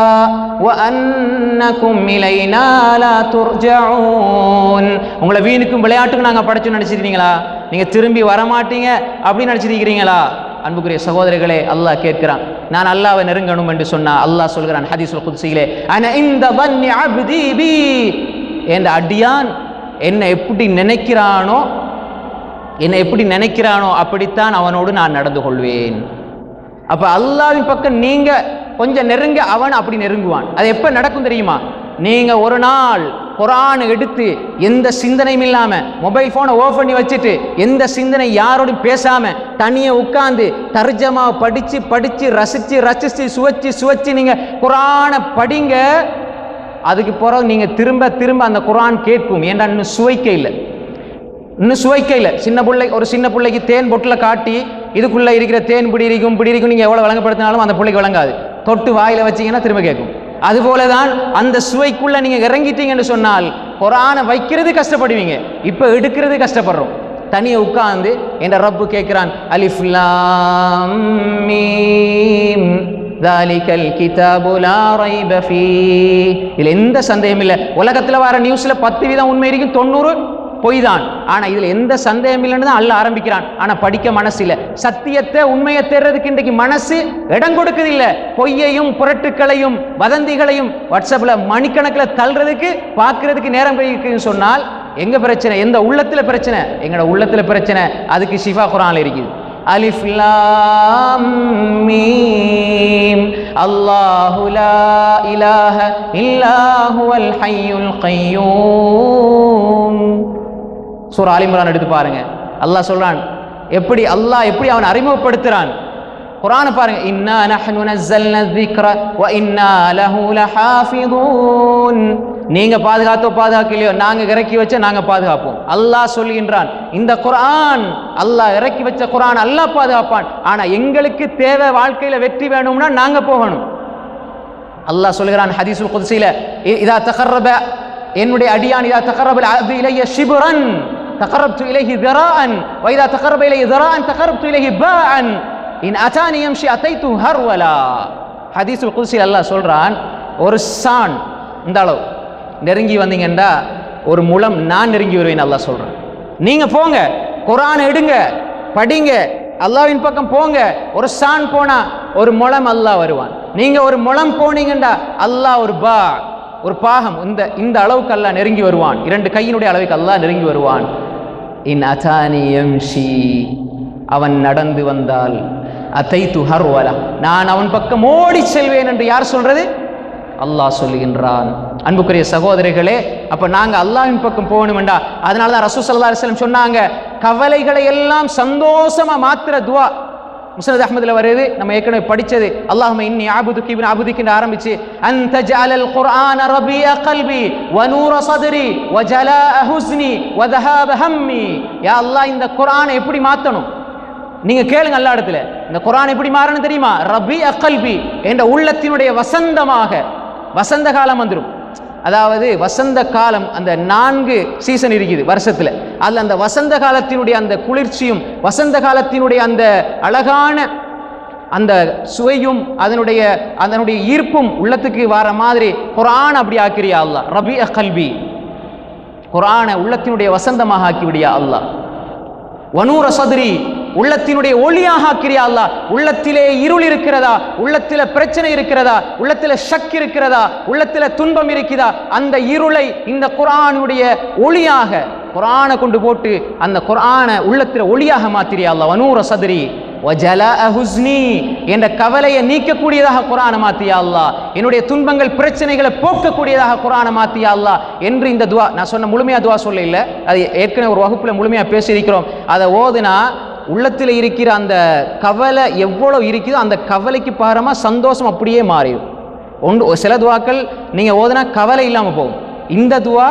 வ அன்னகும் இலைனா லா துர்ஜஊன். உங்களை வீணுக்கும் விளையாட்டுக்கும் நாங்கள் படைச்சு நினைச்சிருக்கீங்களா? நீங்க திரும்பி வரமாட்டீங்க அப்படின்னு நினைச்சிருக்கிறீங்களா? அன்புக்குரிய சகோதரர்களே, அல்லாஹ் கேட்கிறான், நான் அல்லாஹ்வை நெருங்கணும் என்று சொன்னா அல்லாஹ் சொல்கிறான் ஹதீஸுல் குத்ஸியிலே, அன இந்த வன்னி அப்தி பி. என்ற அடியான் என்னை எப்படி நினைக்கிறானோ அப்படித்தான் அவனோடு நான் நடந்து கொள்வேன். அப்ப அல்லாஹ்வின் பக்கம் நீங்க கொஞ்சம் நெருங்க, அவன் அப்படி நெருங்குவான். அது எப்ப நடக்கும் தெரியுமா? நீங்க ஒரு நாள் குர்ஆன் எடுத்து எந்த சிந்தனையும் இல்லாம மொபைல் போனை ஓஃப் பண்ணி வச்சுட்டு, எந்த சிந்தனை யாரோடும் பேசாம தனியே உட்கார்ந்து தர்ஜமா படிச்சு ரசிச்சு சுவைச்சு நீங்க குர்ஆனை படிங்க. அதுக்கு பிறகு நீங்க திரும்ப அந்த குர்ஆன் கேட்கும். ஏன்டா இன்னும் சுவைக்க இல்லை. ஒரு சின்ன பிள்ளைக்கு தேன் பொட்டில் காட்டி இதுக்குள்ள இருக்கிற தேன் பிடி இருக்கும் நீங்க எவ்வளவு வழங்கப்படுத்தினாலும் அந்த பிள்ளைக்கு வழங்காது. தொட்டு வாயில வச்சீங்கன்னா திரும்ப கேட்கும். அதுபோலதான் அந்த சுவைக்குள்ள நீங்க இறங்கிட்டீங்கன்னு சொன்னால் குர்ஆனை வைக்கிறது கஷ்டப்படுவீங்க, இப்ப எடுக்கிறது கஷ்டப்படுறோம். தனியே உட்கார்ந்து என்ற ரப்பு கேட்கிறான், அலிஃப் லாம் மீம் தாலிகல் கிதாபு லா ரைப ஃபீஹ். இதுல எந்த சந்தேகம் இல்லை. உலகத்துல வர நியூஸ்ல 10% உண்மை இருக்கும், 90 பொய் தான். ஆனா இதுல எந்த சந்தேகம் இல்லைன்னு தான் அல்லாஹ் ஆரம்பிக்கிறான். ஆனா படிக்க மனசு இல்லை. சத்தியத்தை உண்மையை தேர்றதுக்கு இன்றைக்கு மனசு இடம் கொடுக்குது இல்லை. பொய்யையும் புரட்டுக்களையும் வதந்திகளையும் வாட்ஸ்அப்ல மணிக்கணக்கில் தள்ளுறதுக்கு பார்க்கறதுக்கு நேரம் கிடைக்குன்னு சொன்னால் எங்க பிரச்சனை? எந்த உள்ளத்துல பிரச்சனை? எங்கட உள்ளத்துல பிரச்சனை. அதுக்கு ஷிஃபா குர்ஆன்ல இருக்குது. அலிஃப் லாம் மீம் அல்லாஹு லா இலாஹ இல்லா ஹுவல் ஹய்யுல் கய்யூம். சூரா ஆல் இம்ரான் எடுத்து பாருங்க. அல்லாஹ் சொல்றான், எப்படி அவன் அறிமுகப்படுத்துறான். குர்ஆனை பாருங்க, இன்னா நஹ்னு நஸல்னா ذிக்ர வ இன்னா லஹு லஹாஃபிதூன். நீங்க பாதுகாக்கலையோ, நாங்க இறக்கி வச்ச நாங்க பாதுகாப்போம். அல்லாஹ் சொல்கின்றான், இந்த குர்ஆன் அல்லாஹ் இறக்கி வச்ச குர்ஆன் அல்லாஹ் பாதுகாப்பான். ஆனா எங்களுக்கு தேவை, வாழ்க்கையில வெற்றி வேணும்னா நாங்க போகணும். அல்லாஹ் சொல்கிறான் ஹதீஸுல் குத்ஸில, இதா தகர்ரப, என்னுடைய அடியான் இதா தகர்ரப அப்து இலைய ஷிப்ரன் தகர்ரப்து இலைஹி ذراعا வைதா தகர்ரப இலைஹி ذراعا தகர்ரப்து இலைஹி பாஅன் இன் அதானி யம்ஷி அதைது ஹர்வலா. ஹதீஸுல் குத்ஸில அல்லாஹ் சொல்றான், ஒரு சான் இந்த அளவு நெருங்கி வந்தீங்கன்னா ஒரு முழம் நான் நெருங்கி வருவேன். அல்லாஹ் சொல்றான், நீங்க போங்க, குர்ஆன் எடுங்க, படிங்க, அல்லாஹ்வின் பக்கம் போங்க. ஒரு சான் போனா ஒரு முழம் அல்லாஹ் வருவான். நீங்க ஒரு முழம் போனீங்கண்டா அல்லாஹ் ஒரு பாகம் இந்த அளவுக்கு அல்லாஹ் நெருங்கி வருவான். 2 கையினுடைய அளவுக்கு அல்லாஹ் நெருங்கி வருவான். இன் அதானி யம்ஷி, அவன் நடந்து வந்தால், அதைது ஹர்வலா, நான் அவன் பக்கம் ஓடி செல்வேன் என்று யார் சொல்றது? அல்லாஹ் சொல்லுகின்றான். அன்புக்குரிய சகோதரர்களே, அப்ப நாங்க அல்லாஹ்வின் பக்கம் போகணும்டா. அதனால தான் ரசூல் ஸல்லல்லாஹு அலைஹி வஸல்லம் சொன்னாங்க, கவலைகளை எல்லாம் சந்தோஷமா மாத்திர துவா. முஸ்னத் அஹ்மதுல வருது, நம்ம ஏற்கனவே படிச்சது. அல்லாஹும்ம இன்னி அஅபுதுக இப்னு அபுதிக்னு ஆரம்பிச்சு அன்த ஜஅலல் குர்ஆன ரபிய கல்பி வ நூர ஸத்ரி வ ஜலாஅ ஹுஸ்னி வ தஹாப ஹம்மி. யா அல்லாஹ், இந்த குர்ஆனை எப்படி மாத்தணும்? நீங்க கேளுங்க அல்லாஹ் இடத்துல. இந்த குர்ஆன் எப்படி மாறணும் தெரியுமா? ரபிய கல்பி, என்ற உள்ளத்தினுடைய வசந்தமாக. வசந்த காலம் வந்துடும். அதாவது வசந்த காலம், அந்த 4 சீசன் இருக்குது வருஷத்துல. அதுல அந்த வசந்த காலத்தினுடைய அந்த குளிர்ச்சியும் வசந்த காலத்தினுடைய அந்த அழகான அந்த சுவையும் அதனுடைய ஈர்ப்பும் உள்ளத்துக்கு வர மாதிரி குர்ஆன் அப்படி ஆக்கிறியா அல்லாஹ். ரபிஅ கல்பி, குர்ஆனை உள்ளத்தினுடைய வசந்தமாக ஆக்கிவிடியா அல்லாஹ். வனூர சதுரி, உள்ளத்தினுடைய ஒளியாக ஆக்கிறியா அல்லாஹ். உள்ளத்திலே இருள் இருக்கிறதா, உள்ளத்தில பிரச்சனை இருக்கிறதா, உள்ளத்தில ஷக் இருக்கிறதா, உள்ளத்தில துன்பம் இருக்குதா, அந்த இருளை இந்த குர்ஆனுடைய ஒளியாக, குர்ஆனை கொண்டு போட்டு அந்த குர்ஆனை உள்ளத்தில ஒளியாக மாத்திரியா அல்லாஹ். வனூர சதுரி வ ஜலாஅ ஹுஸ்னி, என்ற கவலையை நீக்கக்கூடியதாக குர்ஆனை மாத்தியா அல்லாஹ். என்னுடைய துன்பங்கள் பிரச்சனைகளை போக்கக்கூடியதாக குர்ஆனை மாத்தியா அல்லாஹ் என்று இந்த துவா. நான் சொன்ன முழுமையா துவா சொல்ல இல்லை, அது ஏற்கனவே ஒரு வகுப்புல முழுமையா பேசியிருக்கிறோம். அதை ஓதுனா உள்ளத்தில் இருக்கிற அந்த கவலை எவ்வளவு இருக்குதோ அந்த கவலைக்கு பாரமா சந்தோஷம் அப்படியே மாறிடும். சில துவாக்கள் நீங்க ஓதுனா கவலை இல்லாம போகும். இந்த துவா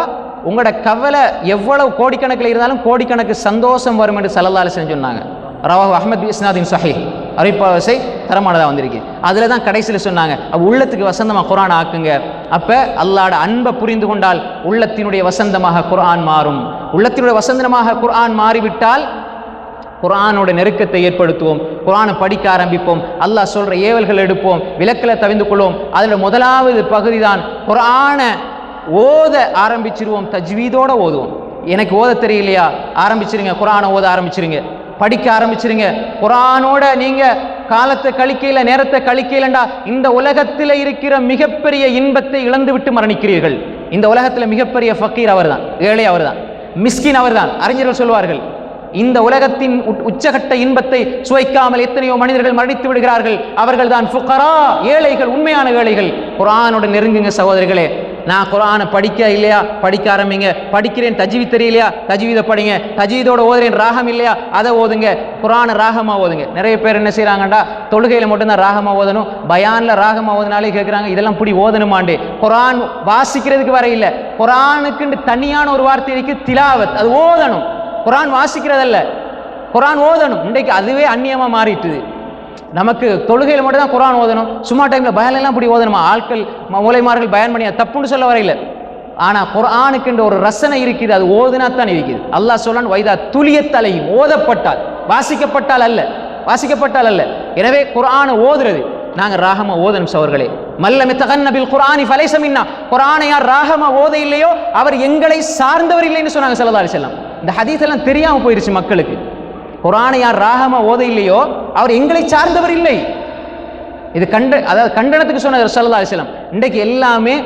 உங்களோட கவலை எவ்வளவு கோடிக்கணக்கில் இருந்தாலும் கோடிக்கணக்கு சந்தோஷம் வரும் என்று ஸல்லல்லாஹு அலைஹி வஸல்லம் சொன்னாங்க. ரவாஹு அஹ்மத் பி இஸ்னாதின் ஸஹீஹ், அறிவிப்பாவசை தரமானதா வந்திருக்கு. அதுல தான் கடைசியில் சொன்னாங்க, உள்ளத்துக்கு வசந்தமா குர்ஆன் ஆக்குங்க. அப்ப அல்லாஹ்வோட அன்பை புரிந்து கொண்டால் உள்ளத்தினுடைய வசந்தமாக குர்ஆன் மாறும். உள்ளத்தினுடைய வசந்தமாக குர்ஆன் மாறிவிட்டால் குர்ஆனோட நெருக்கத்தை ஏற்படுத்துவோம். குர்ஆனை படிக்க ஆரம்பிப்போம். அல்லாஹ் சொல்ற ஏவல்கள் எடுப்போம், விலக்கலை தவிர்த்து கொள்வோம். அதில் முதலாவது பகுதி தான் குர்ஆனை ஓத ஆரம்பிச்சிருவோம். தஜ்வீதோட ஓதுவோம். எனக்கு ஓத தெரியலையா, ஆரம்பிச்சிருங்க, குர்ஆனை ஓத ஆரம்பிச்சிருங்க, படிக்க ஆரம்பிச்சிருங்க. குர்ஆனோட நீங்க காலத்தை கழிக்கையில, நேரத்தை கழிக்கையிலண்டா இந்த உலகத்தில் இருக்கிற மிகப்பெரிய இன்பத்தை இழந்து விட்டு மரணிக்கிறீர்கள். இந்த உலகத்தில் மிகப்பெரிய ஃபக்கீர் அவர்தான், ஏழை அவர்தான், மிஸ்கின் அவர்தான். அறிஞர்கள் சொல்வார்கள், இந்த உலகத்தின் உச்சகட்ட இன்பத்தை சுவைக்காமல் எத்தனையோ மனிதர்கள் மரணித்து விடுகிறார்கள். அவர்கள் தான் ஃபுகரா, ஏழைகள், உண்மையான ஏழைகள். குர்ஆனோட நெருங்குங்க சகோதரிகளே. நான் குர்ஆனை படிக்க இல்லையா, படிக்க ஆரம்பிங்க. படிக்கிறேன், தஜ்வீத் தெரியலையா, தஜ்வீதை படிங்க. தஜ்வீதோட ஓதுறேன், ராகம் இல்லையா, அதை ஓதுங்க. குர்ஆனை ராகமா ஓதுங்க. நிறைய பேர் என்ன செய்யறாங்கடா, தொழுகையில மட்டும்தான் ராகமா ஓதணும், பயான்ல ராகமா ஓதுனாலே கேட்குறாங்க, இதெல்லாம் இப்படி ஓதணுமாண்டு. குர்ஆன் வாசிக்கிறதுக்கு வர இல்லை, குர்ஆனுக்கு தனியான ஒரு வார்த்தை இருக்கு, திலாவத், அது ஓதணும். குர்ஆன் வாசிக்கிறதல்ல, குர்ஆன் ஓதணும். இன்றைக்கு அதுவே அந்நியமா மாறிட்டுது. நமக்கு தொழுகையில் மட்டும் தான் குர்ஆன் ஓதணும், சும்மா டைம்ல பயனெல்லாம் இப்படி ஓதணுமா? ஆட்கள் மூலைமார்கள் பயன் பண்ணியா, தப்புன்னு சொல்ல வரையில. ஆனா குர்ஆனுக்கு ஒரு ரசனை இருக்குது, அது ஓதுனா தான் இருக்குது. அல்லாஹ் சொல்றான், வைதா துலியத் அலைஹிம், ஓதப்பட்டால், வாசிக்கப்பட்டால் அல்ல, வாசிக்கப்பட்டால் அல்ல. எனவே குர்ஆனை ஓதுறது நாங்க ராகமா ஓதணும் சவர்களே. மல்லம் யதகன்ன பில் குர்ஆனி ஃபலைஸ மின்னா, குர்ஆனை யார் ராகமா ஓத இல்லையோ அவர் எங்களை சார்ந்தவர் இல்லைன்னு சொன்னாங்க ஸல்லல்லாஹு அலைஹி வஸல்லம். இந்த ஹதீஸ் எல்லாம் தெரியாம போயிருச்சு மக்களுக்கு. குர்ஆனை யார் ராகமா ஓத இல்லையோ அவர் எங்களை சார்ந்தவர் இல்லை. இது அதாவது கண்டனத்துக்கு சொன்னது ஸல்லல்லாஹு அலைஹி வஸல்லம். இன்றைக்கு எல்லாமே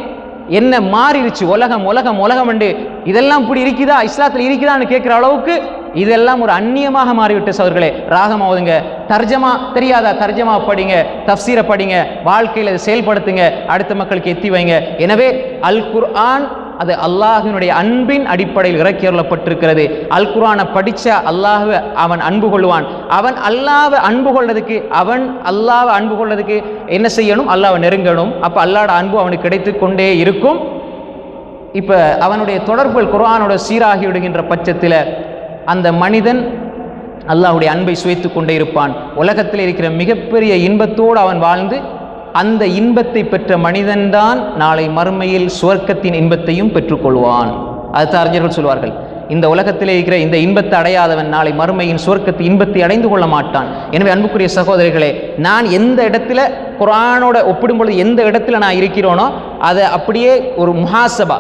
என்ன மாறிடுச்சு, உலகம் உலகம் உலகம் என்று இதெல்லாம் இப்படி இருக்குதா, இஸ்லாத்தில் இருக்குதான்னு கேட்குற அளவுக்கு இதெல்லாம் ஒரு அந்நியமாக மாறிவிட்டு சவர்களே. ராகம் ஓதுங்க, தர்ஜமா தெரியாதா, தர்ஜமா படிங்க, தஃப்சீரை படிங்க, வாழ்க்கையில் அதை செயல்படுத்துங்க, அடுத்த மக்களுக்கு எத்தி வைங்க. எனவே அல் குர்ஆன் அது அல்லாஹினுடைய அன்பின் அடிப்படையில் இறக்கி அருளப்பட்டிருக்கிறது. அல் குர்ஆனை படிச்சா அல்லாஹ்வை அவன் அன்பு கொள்வான். அவன் அல்லாஹ்வை அன்பு கொள்றதுக்கு, அவன் அல்லாஹ்வை அன்பு கொள்றதுக்கு என்ன செய்யணும்? அல்லாஹ்வை நெருங்கணும். அப்ப அல்லாஹ்வோட அன்பு அவனுக்கு கிடைத்து கொண்டே இருக்கும். இப்ப அவனுடைய தொடர்புகள் குர்ஆனோட சீராகி விடுகின்ற பட்சத்தில் அந்த மனிதன் அல்லாஹ்வுடைய அன்பை சுவைத்து கொண்டே இருப்பான். உலகத்தில் இருக்கிற மிகப்பெரிய இன்பத்தோடு அவன் வாழ்ந்து அந்த இன்பத்தை பெற்ற மனிதன்தான் நாளை மறுமையில் சுவர்க்கத்தின் இன்பத்தையும் பெற்றுக்கொள்வான். அது அறிஞர்கள் சொல்வார்கள், இந்த உலகத்திலே இருக்கிற இந்த இன்பத்தை அடையாதவன் நாளை மறுமையின் சுவர்க்கத்தின் இன்பத்தை அடைந்து கொள்ள மாட்டான். எனவே அன்புக்குரிய சகோதரிகளே, நான் எந்த இடத்துல குர்ஆனோட ஒப்பிடும்பொழுது எந்த இடத்துல நான் இருக்கிறோனோ அதை அப்படியே ஒரு முஹாசபா,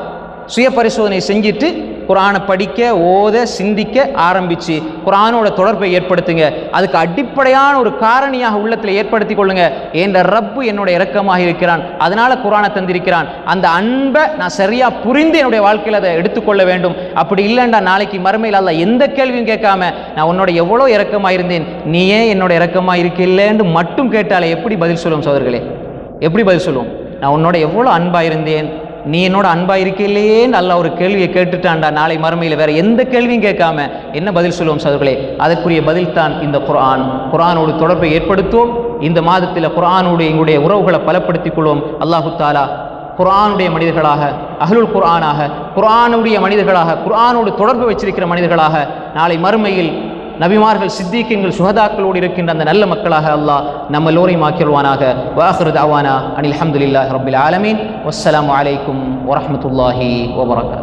சுய பரிசோதனை செஞ்சுட்டு குர்ஆனை படிக்க, ஓத, சிந்திக்க ஆரம்பிச்சு குர்ஆனோட தொடர்பை ஏற்படுத்துங்க. அதுக்கு அடிப்படையான ஒரு காரணியாக உள்ளத்தில் ஏற்படுத்தி கொள்ளுங்க. என்ற ரப்பு என்னோட இரக்கமாக இருக்கிறான், அதனால குர்ஆனை தந்திருக்கிறான். அந்த அன்பை நான் சரியா புரிந்து என்னுடைய வாழ்க்கையில் அதை எடுத்துக்கொள்ள வேண்டும். அப்படி இல்லைண்டா நாளைக்கு மறுமையில் அல்லாஹ் எந்த கேள்வியும் கேட்காம நான் உன்னோட எவ்வளோ இரக்கமாக இருந்தேன், நீ ஏன் என்னோட இரக்கமாக இருக்கலன்னு மட்டும் கேட்டாலே எப்படி பதில் சொல்லுவோம் சோதர்களே? எப்படி பதில் சொல்லுவோம்? நான் உன்னோட எவ்வளோ அன்பாக இருந்தேன், நீ என்னோட அன்பா இருக்க இல்லையேன்னு அல்லாஹ் ஒரு கேள்வியை கேட்டுட்டான்டா, நாளை மறுமையில் வேற எந்த கேள்வியும் கேட்காம என்ன பதில் சொல்லுவோம் சகோதரர்களே? அதற்குரிய பதில் தான் இந்த குர்ஆன். குர்ஆனோடு தொடர்பை ஏற்படுத்துவோம். இந்த மாதத்தில் குர்ஆனோடு எங்களுடைய உறவுகளை பலப்படுத்திக் கொள்வோம். அல்லாஹு தாலா குர்ஆனுடைய மனிதர்களாக, அஹ்லுல் குர்ஆனாக, குர்ஆனுடைய மனிதர்களாக, குர்ஆனோடு தொடர்பு வச்சிருக்கிற மனிதர்களாக, நாளை மறுமையில் நபிமார்கள், சித்திகீன்கள், சுஹதாக்களோடு இருக்கின்ற அந்த நல்ல மக்களாக அல்லாஹ் நம்ம எல்லோரையும் ஆக்கிடுவானாக. வாஹிரு தஅவானா அனில் ஹம்துலில்லாஹி ரப்பில் ஆலமீன். வஸ்ஸலாமு அலைக்கும் வரஹ்மத்துல்லாஹி வபரகாத்துஹு.